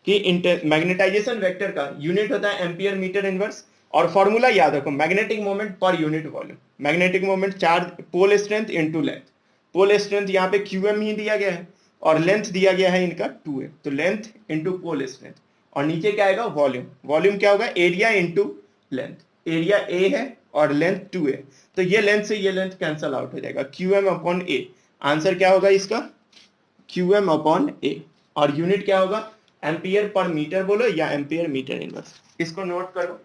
कि मैग्नेटाइजेशन वेक्टर का यूनिट होता है एम्पियर मीटर इनवर्स, और फॉर्मूला याद रखो magnetic moment per unit volume, magnetic moment charge pole strength into length, pole strength यहाँ पे QM ही दिया गया है और लेंथ दिया गया है इनका 2a, तो लेंथ इंटू पोल स्ट्रेंथ, और नीचे क्या आएगा वॉल्यूम, वॉल्यूम क्या होगा area into length, area a है और लेंथ 2a, तो ये लेंथ से ये लेंथ कैंसल आउट हो जाएगा, QM अपॉन a। आंसर क्या होगा इसका QM अपॉन a, और यूनिट क्या होगा एम्पियर पर मीटर बोलो या एम्पियर मीटर इनवर्स, इसको नोट करो।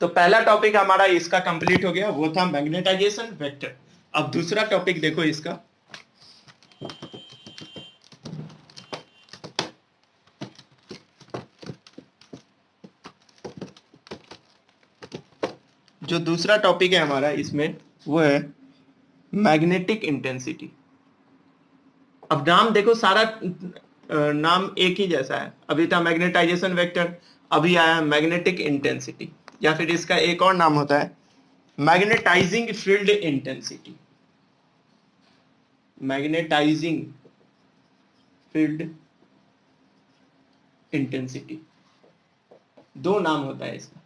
तो पहला टॉपिक हमारा इसका कंप्लीट हो गया, वो था मैग्नेटाइजेशन वेक्टर। अब दूसरा टॉपिक देखो इसका, जो दूसरा टॉपिक है हमारा इसमें वो है मैग्नेटिक इंटेंसिटी। अब नाम देखो सारा नाम एक ही जैसा है, अभी था मैग्नेटाइजेशन वेक्टर, अभी आया मैग्नेटिक इंटेंसिटी, या फिर इसका एक और नाम होता है magnetising field intensity, magnetising field intensity, दो नाम होता है इसका,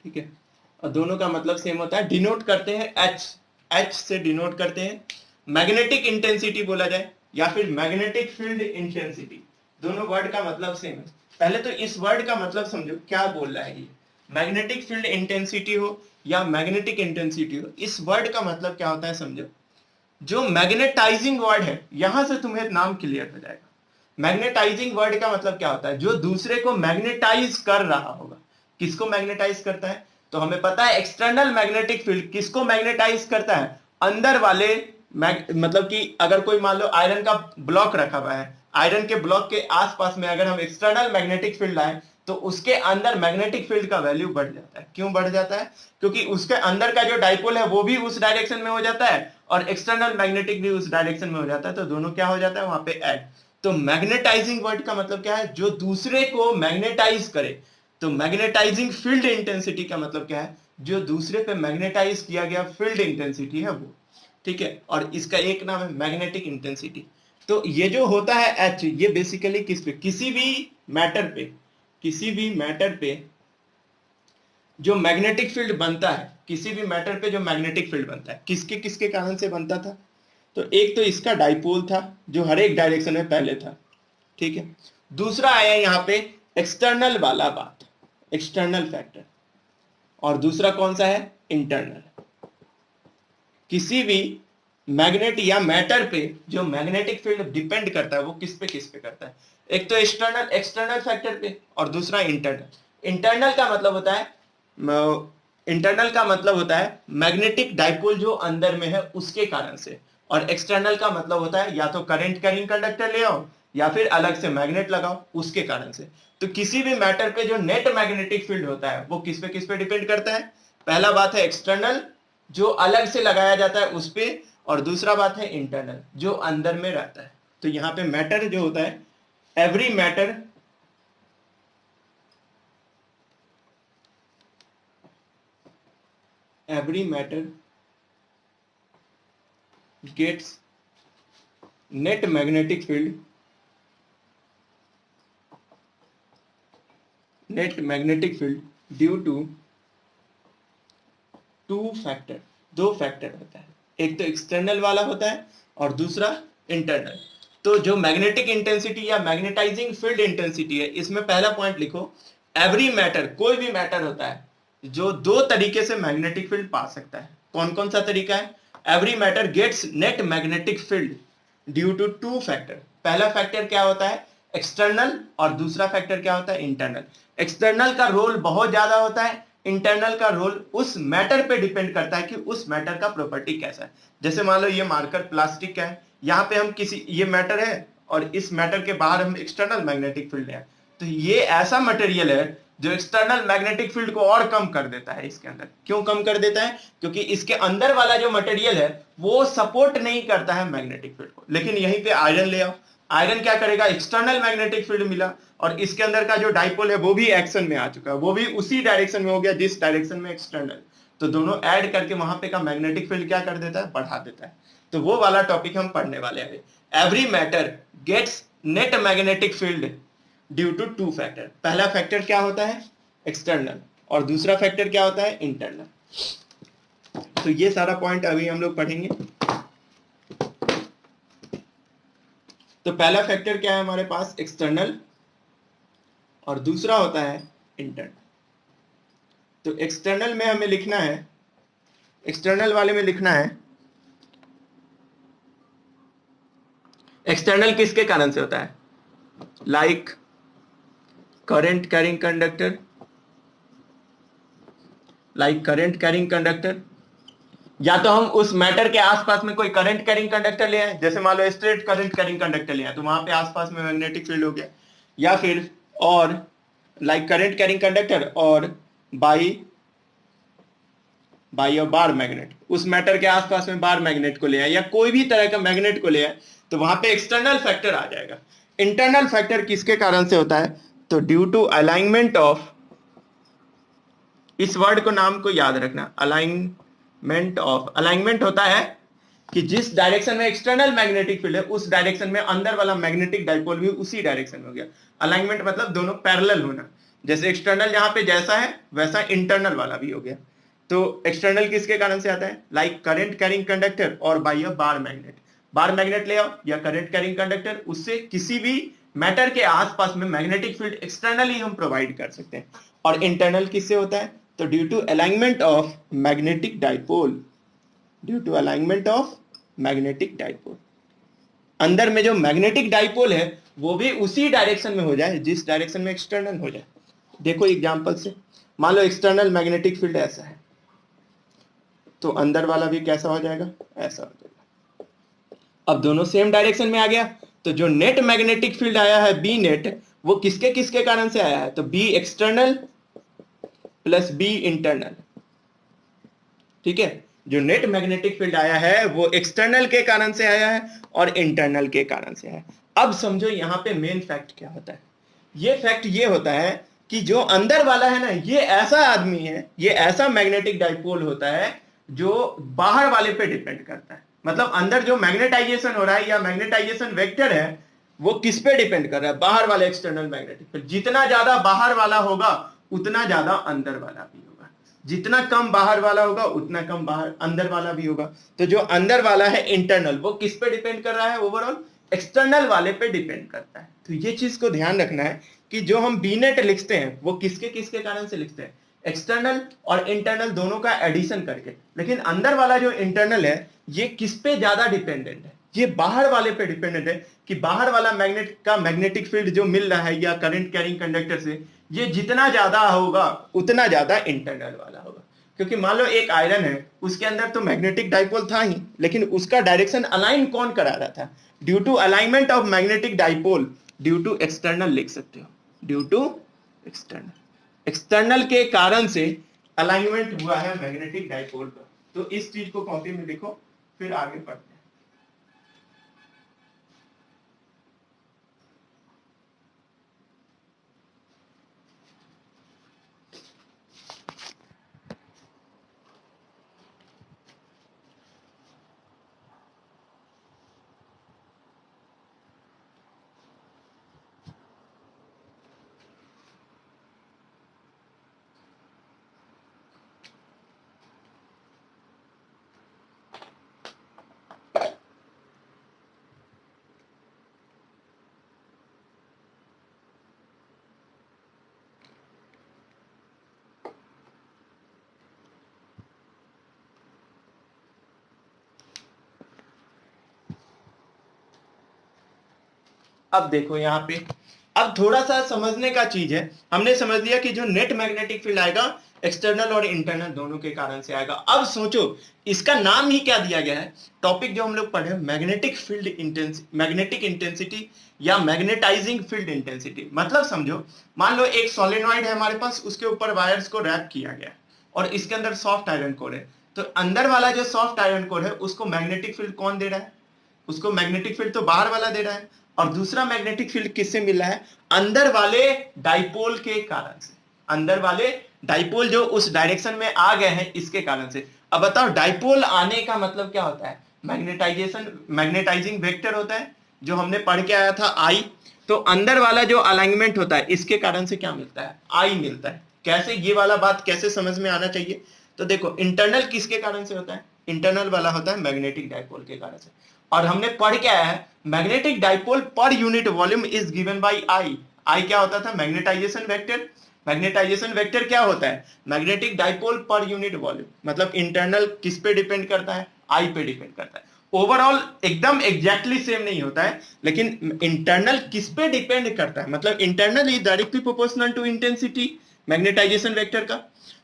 ठीक है। और दोनों का मतलब सेम होता है, डिनोट करते हैं एच, एच से डिनोट करते हैं, मैग्नेटिक इंटेंसिटी बोला जाए या फिर मैग्नेटिक फील्ड इंटेंसिटी, दोनों वर्ड का मतलब सेम है। पहले तो इस वर्ड का मतलब समझो क्या बोल रहा है ये, मैग्नेटिक फील्ड इंटेंसिटी हो या मैग्नेटिक इंटेंसिटी हो, इस वर्ड का मतलब क्या होता है समझो। जो मैग्नेटाइजिंग वर्ड है, यहां से तुम्हें नाम क्लियर हो जाएगा। मैग्नेटाइजिंग वर्ड का मतलब क्या होता है, जो दूसरे को मैग्नेटाइज कर रहा होगा। किसको मैग्नेटाइज करता है, तो हमें पता है एक्सटर्नल मैग्नेटिक फील्ड किसको मैग्नेटाइज करता है, अंदर वाले मतलब कि अगर कोई मान लो आयरन का ब्लॉक रखा हुआ है, आयरन के ब्लॉक के आसपास में अगर हम एक्सटर्नल मैग्नेटिक फील्ड लाए तो उसके अंदर मैग्नेटिक फील्ड का वैल्यू बढ़ जाता है। क्यों बढ़ जाता है, क्योंकि उसके अंदर का जो डाइपोल है वो भी उस डायरेक्शन में हो जाता है और एक्सटर्नल मैग्नेटिक भी उस डायरेक्शन में हो जाता है, तो दोनों क्या हो जाता है वहां पे ऐड। तो मैग्नेटाइजिंग वर्ड का मतलब क्या है, जो दूसरे को मैग्नेटाइज करे। तो मैग्नेटाइजिंग फील्ड इंटेंसिटी का मतलब क्या है, जो दूसरे पे मैग्नेटाइज किया गया फील्ड इंटेंसिटी है वो, ठीक है। और इसका एक नाम है मैग्नेटिक इंटेंसिटी। तो ये जो होता है एच, ये बेसिकली किस पे, किसी भी मैटर पे, किसी भी मैटर पे जो मैग्नेटिक फील्ड बनता है, किसी भी मैटर पे जो मैग्नेटिक फील्ड बनता है, किसके किसके कारण से बनता था, तो एक तो इसका डाइपोल था जो हर एक डायरेक्शन में पहले था, ठीक है। दूसरा आया यहाँ पे एक्सटर्नल वाला बात, एक्सटर्नल फैक्टर, और दूसरा कौन सा है, इंटरनल। किसी भी मैग्नेट या मैटर पे जो मैग्नेटिक फील्ड डिपेंड करता है वो किस पे करता है, एक तो एक्सटर्नल, एक्सटर्नल फैक्टर पे, और दूसरा इंटरनल। इंटरनल का मतलब होता है, इंटरनल का मतलब होता है मैग्नेटिक डाइपोल जो अंदर में है उसके कारण से, और एक्सटर्नल का मतलब होता है या तो करंट कैरिंग कंडक्टर ले आओ या फिर अलग से मैग्नेट लगाओ उसके कारण से। तो किसी भी मैटर पे जो नेट मैग्नेटिक फील्ड होता है वो किस पे डिपेंड करता है, पहला बात है एक्सटर्नल जो अलग से लगाया जाता है उस पे, और दूसरा बात है इंटरनल जो अंदर में रहता है। तो यहां पे मैटर जो होता है, every matter every matter gets net magnetic field, net magnetic field due to two factor, दो फैक्टर होता है, एक तो एक्सटर्नल वाला होता है और दूसरा इंटरनल। तो जो मैग्नेटिक इंटेंसिटी या मैग्नेटाइजिंग फील्ड इंटेंसिटी है, इसमें पहला पॉइंट लिखो, एवरी मैटर, कोई भी मैटर होता है जो दो तरीके से मैग्नेटिक फील्ड पा सकता है। कौन कौन सा तरीका है, every matter gets net magnetic field due to two factor. पहला फैक्टर क्या होता है, एक्सटर्नल, और दूसरा फैक्टर क्या होता है, इंटरनल। एक्सटर्नल का रोल बहुत ज्यादा होता है, इंटरनल का रोल उस मैटर पे डिपेंड करता है कि उस मैटर का प्रॉपर्टी कैसा है। जैसे मान लो ये मार्कर प्लास्टिक का है, यहाँ पे हम किसी, ये मैटर है और इस मैटर के बाहर हम एक्सटर्नल मैग्नेटिक फील्ड है, तो ये ऐसा मटेरियल है जो एक्सटर्नल मैग्नेटिक फील्ड को और कम कर देता है इसके अंदर। क्यों कम कर देता है, क्योंकि इसके अंदर वाला जो मटेरियल है वो सपोर्ट नहीं करता है मैग्नेटिक फील्ड को। लेकिन यहीं पे आयरन ले आओ, आयरन क्या करेगा, एक्सटर्नल मैग्नेटिक फील्ड मिला और इसके अंदर का जो डाइपोल है वो भी एक्शन में आ चुका है, वो भी उसी डायरेक्शन में हो गया जिस डायरेक्शन में एक्सटर्नल। तो दोनों ऐड करके वहां पे का मैग्नेटिक फील्ड क्या कर देता है, बढ़ा देता है। तो वो वाला टॉपिक हम पढ़ने वाले हैं। Every matter gets net magnetic field due to two factor. पहला फैक्टर क्या होता है, एक्सटर्नल, और दूसरा फैक्टर क्या होता है, इंटरनल। तो ये सारा पॉइंट अभी हम लोग पढ़ेंगे। तो पहला फैक्टर क्या है हमारे पास, एक्सटर्नल, और दूसरा होता है इंटरनल। तो एक्सटर्नल में हमें लिखना है, एक्सटर्नल वाले में लिखना है, एक्सटर्नल किसके कारण से होता है, like current carrying conductor, like current carrying conductor, या तो हम उस मैटर के आसपास में कोई करंट कैरिंग कंडक्टर ले आए, जैसे मान लो स्ट्रेट करंट कैरिंग कंडक्टर ले आए तो वहां पे आसपास में मैग्नेटिक फील्ड हो गया, या फिर और लाइक करंट कैरिंग कंडक्टर और बाई अ बार मैग्नेट, उस मैटर के आसपास में बार मैग्नेट को ले आए या कोई भी तरह का मैग्नेट को ले आए, तो वहां पे एक्सटर्नल फैक्टर आ जाएगा। इंटरनल फैक्टर किसके कारण से होता है? तो ड्यू टू अलाइनमेंट ऑफ, इस वर्ड को नाम को याद रखना, अलाइनमेंट ऑफ। अलाइनमेंट होता है कि जिस डायरेक्शन में एक्सटर्नल मैग्नेटिक फील्ड है उस डायरेक्शन में अंदर वाला मैग्नेटिक डाइपोल भी उसी डायरेक्शन में हो गया। अलाइनमेंट मतलब दोनों पैरेलल होना, जैसे एक्सटर्नल यहां पे जैसा है वैसा इंटरनल वाला भी हो गया। तो एक्सटर्नल किसके कारण से आता है? लाइक करंट कैरिंग कंडक्टर और बाय अ बार मैग्नेट। बार मैग्नेट ले आओ या करंट कैरिंग कंडक्टर, उससे किसी भी मैटर के आसपास में मैग्नेटिक फील्ड एक्सटर्नली हम प्रोवाइड कर सकते हैं। और इंटरनल किससे होता है? तो due to alignment of magnetic dipole, due to alignment of magnetic dipole. अंदर में जो मैग्नेटिक डाइपोल है वो भी उसी डायरेक्शन में हो जाए जिस डायरेक्शन में एक्सटर्नल हो जाए। देखो एग्जांपल से, मान लो एक्सटर्नल मैग्नेटिक फील्ड ऐसा है, तो अंदर वाला भी कैसा हो जाएगा? ऐसा हो जाएगा। अब दोनों सेम डायरेक्शन में आ गया, तो जो नेट मैग्नेटिक फील्ड आया है बी नेट, वो किसके किसके कारण से आया है? तो B external plus B internal. ठीक है, जो नेट मैग्नेटिक फील्ड आया है वो एक्सटर्नल के कारण से आया है और इंटरनल के कारण से आया है। अब समझो यहां पे मेन फैक्ट क्या होता है। ये फैक्ट ये होता है कि जो अंदर वाला है ना, ये ऐसा आदमी है, ये ऐसा मैग्नेटिक डाइपोल होता है जो बाहर वाले पे डिपेंड करता है। मतलब अंदर जो मैग्नेटाइजेशन हो रहा है या मैग्नेटाइजेशन वेक्टर है वो किस पे डिपेंड कर रहा है? बाहर वाले एक्सटर्नल मैग्नेटिक फील्ड। जितना ज्यादा बाहर वाला होगा उतना ज्यादा अंदर वाला भी होगा, जितना कम बाहर वाला होगा उतना कम बाहर अंदर वाला भी होगा। तो जो अंदर वाला है इंटरनल, वो किस पे डिपेंड कर रहा है? ओवरऑल एक्सटर्नल वाले पे डिपेंड करता है। तो ये चीज को ध्यान रखना है कि जो हम बी नेट लिखते हैं वो किसके किसके कारण से लिखते हैं? एक्सटर्नल और इंटरनल दोनों का एडिशन करके। लेकिन अंदर वाला जो इंटरनल है ये किस पे ज्यादा डिपेंडेंट है? ये बाहर वाले पे डिपेंडेंट है कि बाहर वाला मैग्नेट का मैग्नेटिक फील्ड जो मिल रहा है या करंट कैरिंग कंडक्टर से, ये जितना ज्यादा होगा उतना ज्यादा इंटरनल वाला होगा। क्योंकि मान लो एक आयरन है, उसके अंदर तो मैग्नेटिक डाइपोल था ही, लेकिन उसका डायरेक्शन अलाइन कौन करा रहा था? Due to alignment of magnetic dipole, due to external लिख सकते हो, ड्यू टू एक्सटर्नल। एक्सटर्नल के कारण से अलाइनमेंट हुआ है मैग्नेटिक डाइपोल का। तो इस चीज को कॉपी में लिखो, फिर आगे पढ़ते हैं। अब देखो यहाँ पे, अब थोड़ा सा समझने का चीज है। हमने समझ लिया कि जो नेट मैग्नेटिक फील्ड आएगा एक्सटर्नल और इंटरनल दोनों के कारण से आएगा। अब सोचो इसका नाम ही क्या दिया गया है? टॉपिक जो हम लोग पढ़े, magnetic field intensity, magnetic intensity या मैग्नेटाइजिंग फील्ड इंटेंसिटी। मतलब समझो, मान लो एक सोलेनॉइड है हमारे पास, उसके ऊपर वायर्स को रैप किया गया और इसके अंदर सॉफ्ट आयरन कोर है। तो अंदर वाला जो सॉफ्ट आयरन कोर है उसको मैग्नेटिक फील्ड कौन दे रहा है? उसको मैग्नेटिक फील्ड तो बाहर वाला दे रहा है। और दूसरा मैग्नेटिक फील्ड किससे मिल रहा है? अंदर वाले डाइपोल के कारण से। अंदर वाले डाइपोल जो उस डायरेक्शन में आ गए हैं इसके कारण से। अब बताओ डाइपोल आने का मतलब क्या होता है? मैग्नेटाइजेशन, मैग्नेटाइजिंग वेक्टर होता है जो हमने पढ़ के आया था आई। तो अंदर वाला जो अलाइनमेंट होता है इसके कारण से क्या मिलता है? आई मिलता है। कैसे? ये वाला बात कैसे समझ में आना चाहिए? तो देखो इंटरनल किसके कारण से होता है? इंटरनल वाला होता है मैग्नेटिक डाइपोल के कारण से। और हमने पढ़ के आया है magnetic dipole per unit volume is given by I. I क्या होता था? Magnetisation vector. मैग्नेटाइजेशन वेक्टर क्या होता है? Magnetic dipole per unit volume. मतलब इंटरनल किस पे डिपेंड करता है? आई पे डिपेंड करता है। ओवरऑल एकदम एग्जैक्टली सेम नहीं होता है, लेकिन इंटरनल किस पे डिपेंड करता है? मतलब internal is directly proportional to intensity magnetisation vector का।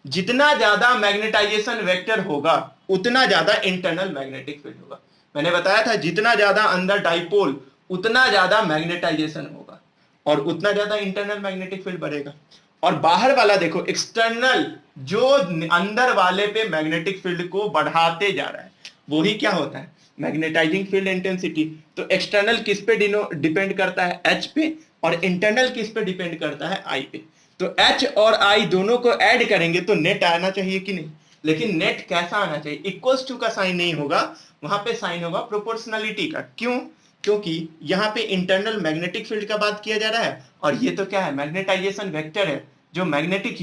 जितना ज्यादा मैग्नेटाइजेशन वेक्टर होगा उतना ज्यादा इंटरनल मैग्नेटिक फील्ड होगा। मैंने बताया था जितना ज्यादा अंदर डाइपोल उतना ज्यादा मैग्नेटाइजेशन होगा और उतना ज्यादा इंटरनल मैग्नेटिक फील्ड बढ़ेगा। और बाहर वाला देखो एक्सटर्नल, जो अंदर वाले पे मैग्नेटिक फील्ड को बढ़ाते जा रहा है, वही क्या होता है? Magnetising field intensity. तो एक्सटर्नल किस पे डिपेंड करता है, H पे, और इंटरनल किस पे डिपेंड करता है, I पे। तो H और I दोनों को ऐड करेंगे तो नेट आना चाहिए कि नहीं, लेकिन नेट कैसा आना चाहिए, इक्वल्स टू का साइन नहीं होगा, वहां पे साइन होगा प्रोपोर्शनलिटी का। क्यों? क्योंकि यहाँ पे इंटरनल मैग्नेटिक फील्ड का बात किया जा रहा है, और ये तो क्या है, मैग्नेटाइजेशन वेक्टर है, जो magnetic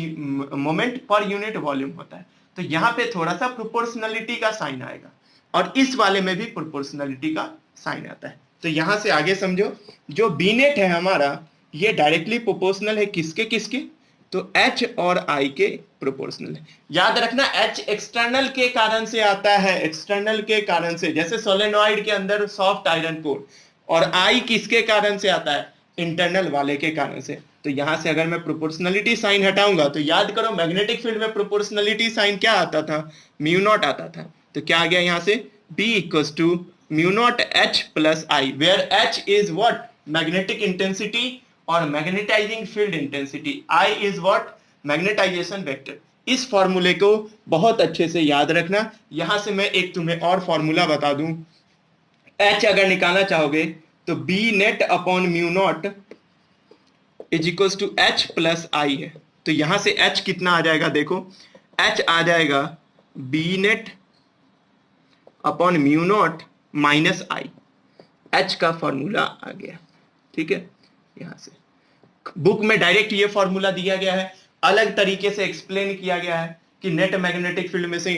moment per unit volume होता है। तो यहाँ पे थोड़ा सा प्रोपोर्शनलिटी का साइन आएगा, और इस वाले में भी प्रोपोर्शनलिटी का साइन आता है। तो यहां से आगे समझो, जो बी नेट है हमारा, ये डायरेक्टली प्रोपोर्शनल है किसके किसके, तो H और I के प्रोपोर्शनल है। याद रखना H एक्सटर्नल के कारण से आता है, एक्सटर्नल के कारण से, जैसे सोलेनॉइड के अंदर सॉफ्ट आयरन कोर, और I किसके कारण से आता है, इंटरनल वाले के कारण से। तो यहां से अगर मैं प्रोपोर्शनलिटी साइन हटाऊंगा तो याद करो मैग्नेटिक फील्ड में प्रोपोर्शनलिटी साइन क्या आता था, म्यू नॉट आता था। तो क्या आ गया यहां से, B equals to mu not H plus I, where H is what, magnetic intensity और magnetizing field intensity, I is what, magnetization vector. इस फॉर्मूले को बहुत अच्छे से याद रखना। यहां से मैं एक तुम्हें और फॉर्मूला बता दूं, H अगर निकालना चाहोगे तो B net upon mu naught is equals to H plus I है। तो यहां से H कितना आ जाएगा, देखो H आ जाएगा B net upon mu naught minus I, H का फॉर्मूला आ गया। ठीक है, यहां से बुक में डायरेक्ट ये फॉर्मूला दिया गया है, अलग तरीके से एक्सप्लेन किया गया है कि नेट मैग्नेटिक फील्ड में से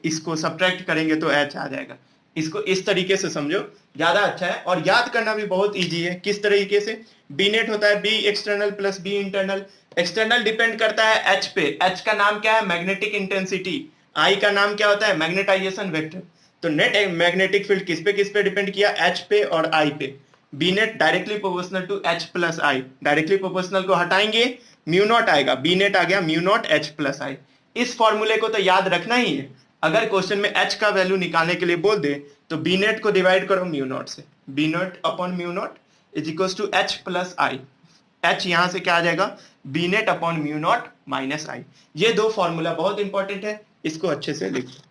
इसको सब्ट्रैक्ट करेंगे तो H आ जाएगा। इसको इस तरीके से समझो, ज्यादा अच्छा है, और याद करना भी बहुत इजी है। किस तरीके से, बी नेट होता है B external plus B internal, external depend करता है H पे, H का नाम क्या है, मैग्नेटिक इंटेंसिटी, I का नाम क्या होता है, मैग्नेटाइजेशन वेक्टर। तो नेट मैग्नेटिक फील्ड किस पे डिपेंड किया, H पे और I पे। B net directly proportional to H plus I, directly proportional को हटाएंगे म्यू नॉट आएगा, बी नेट आ गया mu not H plus I। इस फॉर्मूले को तो याद रखना ही है। अगर क्वेश्चन में H का वैल्यू निकालने के लिए बोल दे तो बी नेट को डिवाइड करो म्यू नॉट से, B naught upon mu naught is equal to H plus I। H यहां से क्या आ जाएगा, B net upon mu naught minus I। ये दो फॉर्मूला बहुत इंपॉर्टेंट है, इसको अच्छे से लिखो।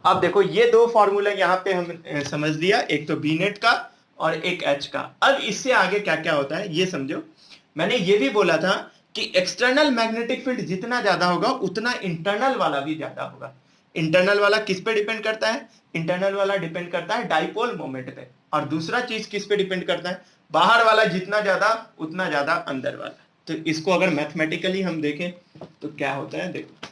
अब देखो ये दो फॉर्मूला यहाँ पे हम समझ लिया, एक तो बी नेट का और एक H का। अब इससे आगे क्या क्या होता है ये समझो। मैंने ये भी बोला था कि एक्सटर्नल मैग्नेटिक फील्ड जितना ज्यादा होगा उतना इंटरनल वाला भी ज्यादा होगा। इंटरनल वाला किस पे डिपेंड करता है, इंटरनल वाला डिपेंड करता है डाइपोल मोमेंट पे, और दूसरा चीज किस पे डिपेंड करता है, बाहर वाला जितना ज्यादा उतना ज्यादा अंदर वाला। तो इसको अगर मैथमेटिकली हम देखें तो क्या होता है, देखो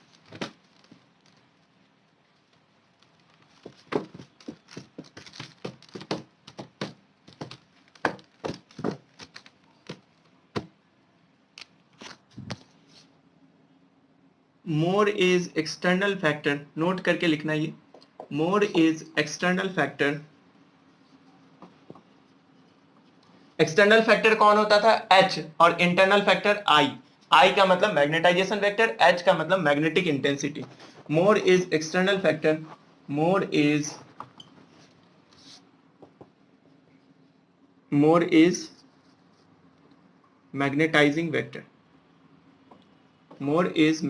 मोर इज एक्सटर्नल फैक्टर, नोट करके लिखना ये, मोर is external factor. External factor कौन होता था, H, और इंटरनल फैक्टर I। I का मतलब मैग्नेटाइजेशन वेक्टर, H का मतलब magnetic intensity. More is external factor, more is magnetising vector, more is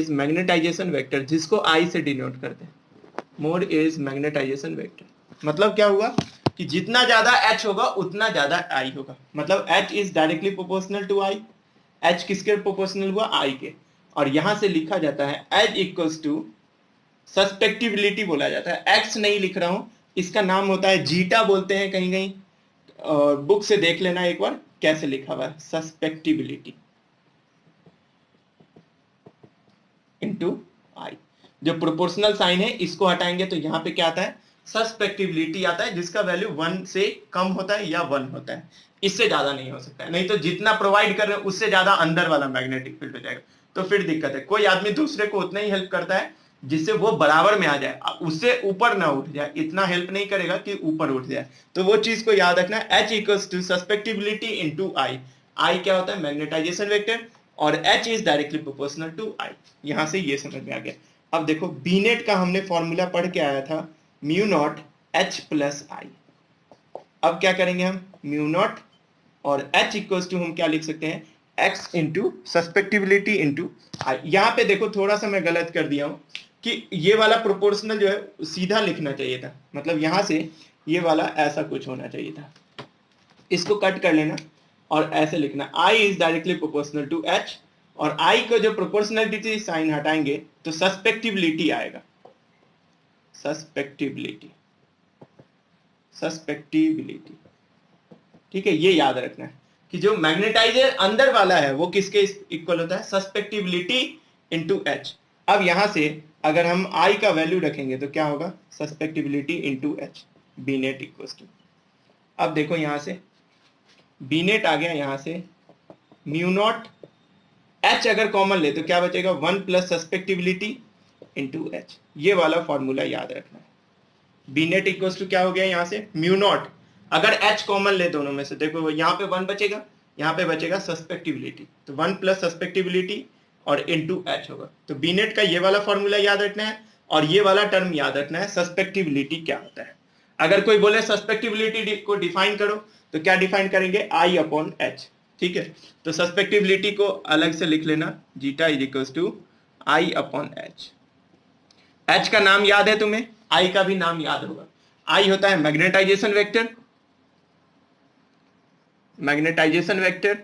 magnetisation vector, जिसको I से डिनोट करते हैं। मोर इज मैग्नेटाइजेशन वेक्टर मतलब क्या हुआ कि जितना ज्यादा H होगा उतना ज्यादा I होगा, मतलब H is directly proportional to I। H किसके प्रोपोर्शनल हुआ, I के। और यहां से लिखा जाता है H इक्वल्स टू सस्पेक्टिबिलिटी बोला जाता है, X नहीं लिख रहा हूं, इसका नाम होता है जीटा बोलते हैं कहीं कहीं, और बुक से देख लेना एक बार कैसे लिखा हुआ है, सस्पेक्टिबिलिटी इनटू I। जो प्रोपोर्शनल साइन है इसको हटाएंगे तो यहाँ पे क्या आता है, सस्पेक्टिबिलिटी आता है जिसका वैल्यू 1 से कम होता है या 1 होता है, इससे ज्यादा नहीं हो सकता है। नहीं तो जितना प्रोवाइड कर रहे हैं उससे ज्यादा अंदर वाला मैग्नेटिक फील्ड हो जाएगा, तो फिर दिक्कत है। कोई आदमी दूसरे को उतना ही हेल्प करता है जिससे वो बराबर में आ जाए, उससे ऊपर ना उठ जाए, इतना हेल्प नहीं करेगा कि ऊपर उठ जाए। तो वो चीज को याद रखना, H equals to susceptibility into I. I क्या होता है? मैग्नेटाइजेशन वेक्टर, और H is directly proportional to I. यहां से ये समझ में आ गया। अब देखो बीनेट का हमने फॉर्मूला पढ़ के आया था, म्यू नॉट H प्लस आई। अब क्या करेंगे हम? म्यू नॉट और H इक्वल्स टू हम क्या लिख सकते हैं? X इंटू सस्पेक्टिबिलिटी इंटू आई। यहां पे देखो थोड़ा सा मैं गलत कर दिया हूं कि ये वाला प्रोपोर्शनल जो है सीधा लिखना चाहिए था, मतलब यहां से ये वाला ऐसा कुछ होना चाहिए था, इसको कट कर लेना और ऐसे लिखना I is directly proportional to H, और I को जो प्रोपोर्शनलिटी साइन हटाएंगे तो सस्पेक्टिबिलिटी आएगा। सस्पेक्टिबिलिटी, सस्पेक्टिबिलिटी, ठीक है, ये याद रखना है कि जो मैग्नेटाइजर अंदर वाला है वो किसके इक्वल होता है? Susceptibility into H। अब यहां से अगर हम I का वैल्यू रखेंगे तो क्या होगा? Susceptibility into H, B net equal to, अब देखो यहां से बी नेट आ गया, यहां से म्यू नॉट H अगर कॉमन ले तो क्या बचेगा? 1 प्लस सस्पेक्टिबिलिटी इंटू H। ये वाला फॉर्मूला याद रखना है। बी नेट इक्वल टू क्या हो गया? यहां से म्यू नॉट, अगर H कॉमन ले दोनों में से, देखो यहाँ पे 1 बचेगा, यहाँ पे बचेगा सस्पेक्टिबिलिटी, तो 1 प्लस सस्पेक्टिबिलिटी और इंटू H होगा। तो बी नेट का ये वाला फॉर्मूला याद रखना है, और ये वाला टर्म याद रखना है, सस्पेक्टिबिलिटी क्या होता है। अगर कोई बोले सस्पेक्टिबिलिटी को डिफाइन करो, तो क्या डिफाइन करेंगे? I अपॉन H, ठीक है। तो सस्पेक्टिबिलिटी को अलग से लिख लेना, zeta is equal to I upon H। H का नाम याद है तुम्हें, I का भी नाम याद होगा। I होता है मैग्नेटाइजेशन वेक्टर, मैग्नेटाइजेशन वेक्टर,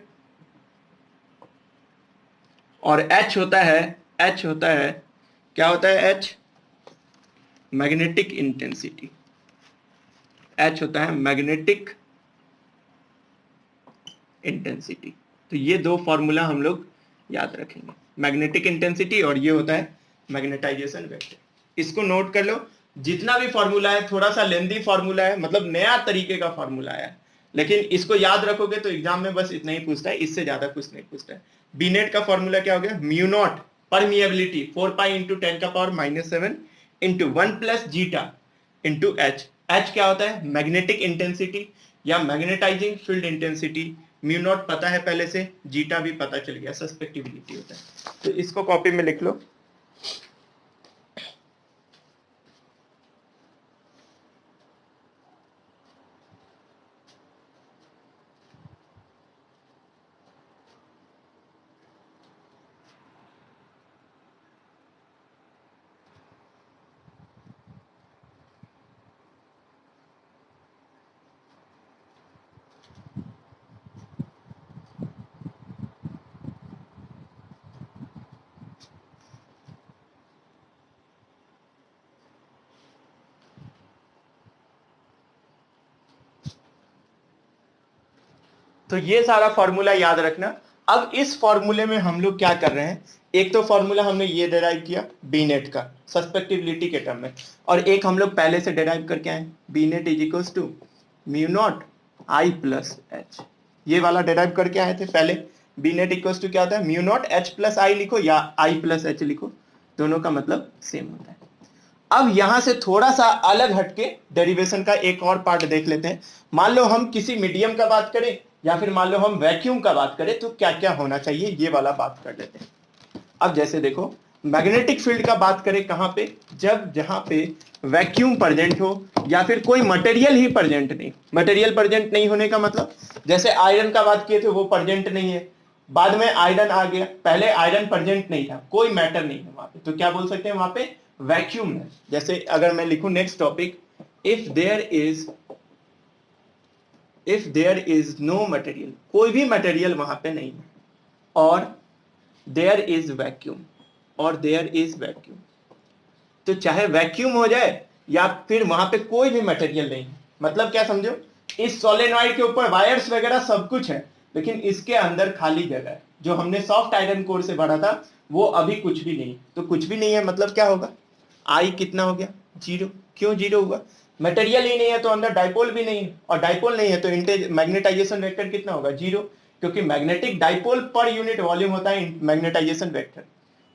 और H होता है क्या होता है? H मैग्नेटिक इंटेंसिटी, H होता है मैग्नेटिक इंटेंसिटी। तो ये दो फॉर्मूला हम लोग याद रखेंगे, मैग्नेटिक इंटेंसिटी और ये होता है मैग्नेटाइजेशन वेक्टर। इसको नोट कर लो, जितना भी फॉर्मूला है थोड़ा सा लेंदी फॉर्मूला है, मतलब नया तरीके का फॉर्मूला है, लेकिन इसको याद रखोगे तो एग्जाम में बस इतना ही पूछता है, इससे ज्यादा कुछ नहीं पूछता है। बी नेट का फॉर्मूला क्या हो गया? Mu naught permeability 4 pi into 10 का power -7 into 1 plus zeta into H। H क्या होता है? मैग्नेटिक इंटेंसिटी या magnetising field intensity. Mu naught पता है पहले से, जीटा भी पता चल गया, सस्पेक्टिबिलिटी होता है। तो इसको कॉपी में लिख लो। तो ये सारा फॉर्मूला याद रखना। अब इस फॉर्मूले में हम लोग क्या कर रहे हैं, एक तो फॉर्मूला हमने ये डिराइव किया बी नेट का सस्पेक्टिबिलिटी के टर्म में, और एक हम लोग पहले से डिराइव करके आए, B net is equal to mu naught I plus H। ये वाला डिराइव करके आए थे पहले। बी नेट इक्वल टू क्या होता है? म्यू नॉट H प्लस आई लिखो या I प्लस H लिखो, दोनों का मतलब सेम होता है। अब यहां से थोड़ा सा अलग हटके डेरिवेशन का एक और पार्ट देख लेते हैं। मान लो हम किसी मीडियम का बात करें या फिर मान लो हम वैक्यूम का बात करें, तो क्या क्या होना चाहिए, ये वाला बात कर लेते हैं। अब जैसे देखो मैग्नेटिक फील्ड का बात करें कहां पे? जब जहां पे वैक्यूम प्रेजेंट हो या फिर कोई मटेरियल ही प्रेजेंट नहीं। मटेरियल प्रेजेंट नहीं होने का मतलब, जैसे आयरन का बात किए थे, वो प्रेजेंट नहीं है, बाद में आयरन आ गया, पहले आयरन प्रेजेंट नहीं था, कोई मैटर नहीं है वहां पे, तो क्या बोल सकते हैं? वहां पे वैक्यूम है। जैसे अगर मैं लिखूं next topic, if there is no material, कोई भी मटेरियल वहां पे नहीं है, और देयर इज वैक्यूम, और देयर इज वैक्यूम, तो चाहे वैक्यूम हो जाए या फिर वहां पे कोई भी मटेरियल नहीं है, मतलब क्या समझो, इस सोलेनॉइड के ऊपर वायर्स वगैरह सब कुछ है, लेकिन इसके अंदर खाली जगह है, जो हमने सॉफ्ट आयरन कोर से भरा था वो अभी कुछ भी नहीं। तो कुछ भी नहीं है मतलब क्या होगा? I कितना हो गया? 0। क्यों 0 हुआ? मटेरियल ही नहीं है तो अंदर डाइपोल भी नहीं है, और डाइपोल नहीं है तो मैग्नेटाइजेशन वेक्टर कितना होगा, 0, क्योंकि magnetic dipole per unit volume होता है मैग्नेटाइजेशन वेक्टर।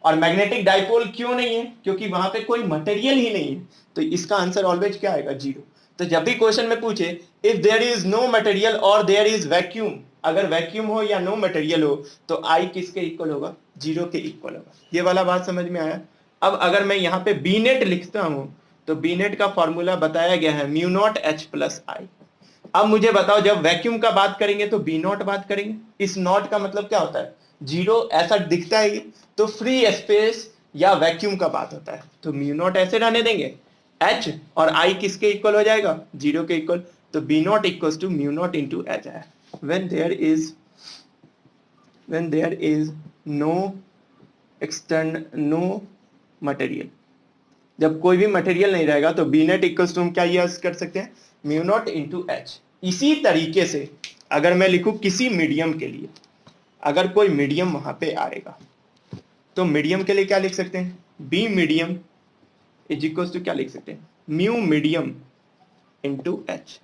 और मैग्नेटिक डाइपोल क्यों नहीं है, क्योंकि वहां पे कोई मटेरियल ही नहीं है, तो इसका आंसर ऑलवेज क्या आएगा, 0। तो जब भी क्वेश्चन में पूछे if there is no material और देयर इज वैक्यूम, अगर वैक्यूम हो या नो मटेरियल हो तो आई किसके इक्वल होगा, 0 के इक्वल होगा। ये वाला बात समझ में आया। अब अगर मैं यहाँ पे बी नेट लिखता हूं तो बी नेट का फॉर्मूला बताया गया है म्यू नॉट एच प्लस आई। अब मुझे बताओ जब वैक्यूम का बात करेंगे तो बी नॉट बात करेंगे, इस नॉट का मतलब क्या होता है, 0 ऐसा दिखता है ये, तो फ्री स्पेस या वैक्यूम का बात होता है, तो म्यू नॉट ऐसे रहने देंगे, एच और आई किसके इक्वल हो जाएगा, 0 के इक्वल, तो B naught equal to mu naught into H आया। when there is no no material, जब कोई भी मटेरियल नहीं रहेगा तो बी नेट इक्वल्स टू हम क्या यूज कर सकते हैं, म्यू नॉट इंटू एच। इसी तरीके से अगर मैं लिखूं किसी मीडियम के लिए, अगर कोई मीडियम वहां पे आएगा तो मीडियम के लिए क्या लिख सकते हैं, B medium is equals to क्या लिख सकते हैं, म्यू मीडियम इंटू एच।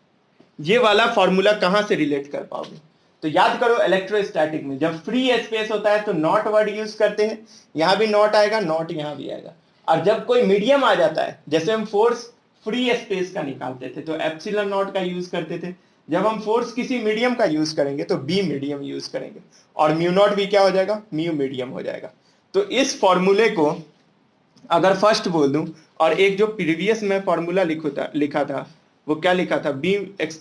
ये वाला फॉर्मूला कहां से रिलेट कर पाओगे, तो याद करो इलेक्ट्रोस्टैटिक में जब फ्री स्पेस होता है तो नॉट वर्ड यूज करते हैं, यहां भी नॉट आएगा, नॉट यहां भी आएगा। और जब कोई मीडियम आ जाता है, जैसे हम फोर्स फ्री स्पेस का निकालते थे तो एप्सिलॉन नॉट का यूज करते थे, जब हम फोर्स किसी मीडियम का यूज करेंगे तो बी मीडियम यूज करेंगे, और म्यू नॉट भी क्या हो जाएगा, म्यू मीडियम हो जाएगा। तो इस फॉर्मूले को अगर फर्स्ट बोल दूं, और एक जो प्रीवियस में फॉर्मूला लिखा था वो क्या लिखा था, बी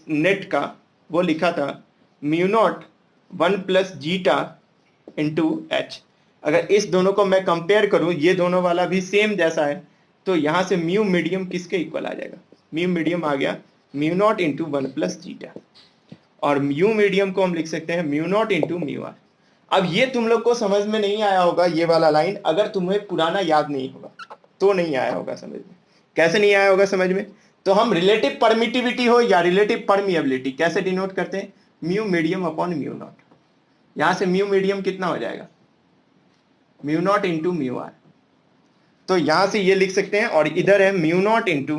नेट का, वो लिखा था mu naught 1 plus zeta into H. अगर इस दोनों को मैं कंपेयर करूं, ये दोनों वाला भी सेम जैसा है, तो यहां से म्यू मीडियम किसके इक्वल आ जाएगा, म्यू मीडियम आ गया mu naught into 1 plus zeta, और म्यू मीडियम को हम लिख सकते हैं mu naught into mu R. अब ये तुम लोग को समझ में नहीं आया होगा ये वाला लाइन, अगर तुम्हें पुराना याद नहीं होगा तो नहीं आया होगा समझ में। कैसे नहीं आया होगा समझ में, तो हम रिलेटिव परमिटिविटी हो या रिलेटिव परमिएबिलिटी कैसे डिनोट करते हैं, mu medium upon mu naught. यहां से म्यू मीडियम कितना हो जाएगा, mu naught into mu R, तो यहां से ये लिख सकते हैं, और इधर है mu naught into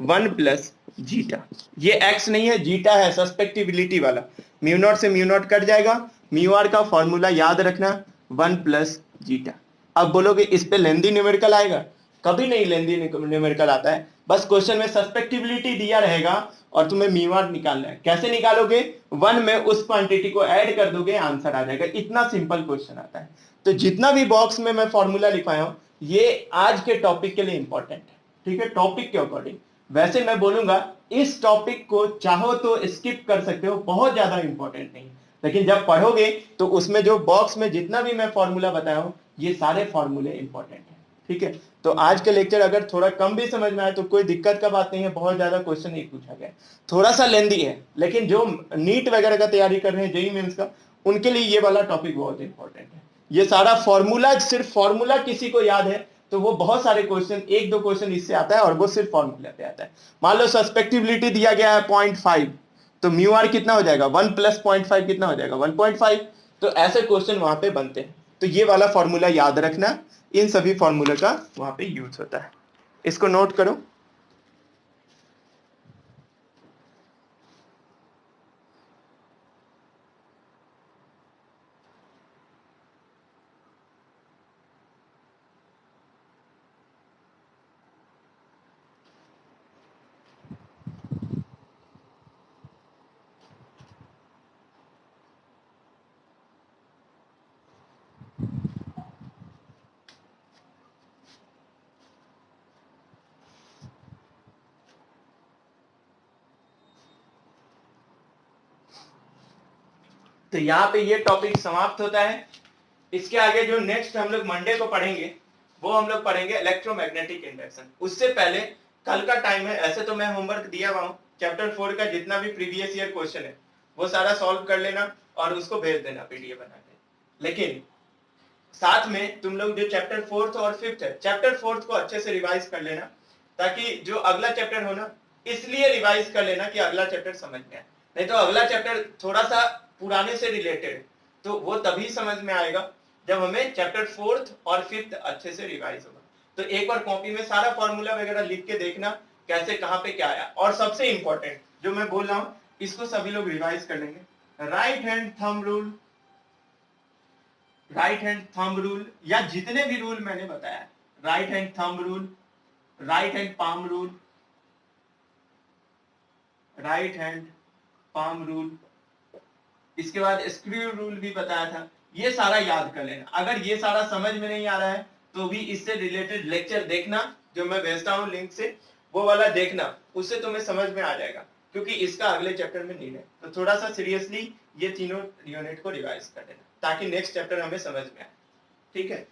1 plus zeta, ये एक्स नहीं है जीटा है, सस्पेक्टिबिलिटी वाला, म्यू नॉट से म्यू नॉट कट जाएगा, म्यू आर का फॉर्मूला याद रखना 1 प्लस जीटा। अब बोलोगे इस पे लेंदी न्यूमेरिकल आएगा, कभी नहीं लेंदी न्यूमेरिकल आता है, बस क्वेश्चन में सस्पेक्टिबिलिटी दिया रहेगा और तुम्हें म्यू आर निकालना है। कैसे निकालोगे, 1 में उस क्वांटिटी को ऐड कर दोगे, आंसर आ जाएगा, इतना सिंपल क्वेश्चन आता है। तो जितना भी बॉक्स में मैं फॉर्मूला लिखवाया हूं ये आज के टॉपिक के लिए इंपॉर्टेंट है, ठीक है, टॉपिक के अकॉर्डिंग। वैसे मैं बोलूंगा इस टॉपिक को चाहो तो स्किप कर सकते हो, बहुत ज्यादा इंपॉर्टेंट नहीं, लेकिन जब पढ़ोगे तो उसमें जो बॉक्स में जितना भी मैं फॉर्मूला बताया हूं ये सारे फॉर्मूले इंपॉर्टेंट है, ठीक है। तो आज के लेक्चर अगर थोड़ा कम भी समझ में आए तो कोई दिक्कत का बात नहीं है, बहुत ज्यादा क्वेश्चन नहीं पूछा गया, थोड़ा सा लेंदी है, लेकिन जो नीट वगैरह का तैयारी कर रहे हैं, जेईई मेंस का, उनके लिए ये वाला टॉपिक बहुत इंपॉर्टेंट है। ये सारा फॉर्मूला, सिर्फ फॉर्मूला किसी को याद है तो वो बहुत सारे क्वेश्चन, एक दो क्वेश्चन इससे आता है, और वो सिर्फ फॉर्मूला पे आता है। मान लो सस्पेक्टिबिलिटी दिया गया है 0.5, तो म्यू आर कितना हो जाएगा, 1 प्लस 0.5 कितना हो जाएगा, 1.5। तो ऐसे क्वेश्चन वहां पे बनते हैं, तो ये वाला फॉर्मूला याद रखना, इन सभी फॉर्मूला का वहां पे यूज होता है, इसको नोट करो। तो यहाँ पे ये टॉपिक समाप्त होता है। इसके आगे जो नेक्स्ट हम लोग मंडे को पढ़ेंगे वो हम लोग पढ़ेंगे इलेक्ट्रोमैग्नेटिक इंडक्शन। उससे पहले कल का टाइम है, ऐसे तो मैं होमवर्क दिया हुआ हूँ, चैप्टर 4 का जितना भी प्रीवियस ईयर क्वेश्चन है वो सारा सॉल्व कर लेना और उसको भेज देना पीडीएफ बना के। लेकिन साथ में तुम लोग जो चैप्टर 4th और 5th है, चैप्टर 4th को अच्छे से रिवाइज कर लेना, ताकि जो अगला चैप्टर हो ना, इसलिए रिवाइज कर लेना कि अगला चैप्टर समझ में आए, नहीं तो अगला चैप्टर थोड़ा सा पुराने से रिलेटेड, तो वो तभी समझ में आएगा जब हमें चैप्टर 4th और 5th अच्छे से रिवाइज होगा। तो एक बार कॉपी में सारा फॉर्मूला वगैरह लिख के देखना, कैसे कहां पे क्या आया। और सबसे इंपॉर्टेंट जो मैं बोल रहा हूं इसको सभी लोग रिवाइज कर लेंगे, right hand thumb rule, right hand thumb rule या जितने भी रूल मैंने बताया, right hand thumb rule, right hand palm rule, right hand palm rule, इसके बाद स्क्रू रूल भी बताया था, ये सारा याद कर लेना। अगर ये सारा समझ में नहीं आ रहा है तो भी इससे रिलेटेड लेक्चर देखना जो मैं भेजता हूं लिंक से, वो वाला देखना, उससे तुम्हें समझ में आ जाएगा, क्योंकि इसका अगले चैप्टर में नीड है। तो थोड़ा सा सीरियसली ये तीनों यूनिट को रिवाइज कर लेना ताकि नेक्स्ट चैप्टर हमें समझ में आए, ठीक है।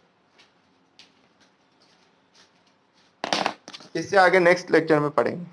इससे आगे नेक्स्ट लेक्चर में पढ़ेंगे।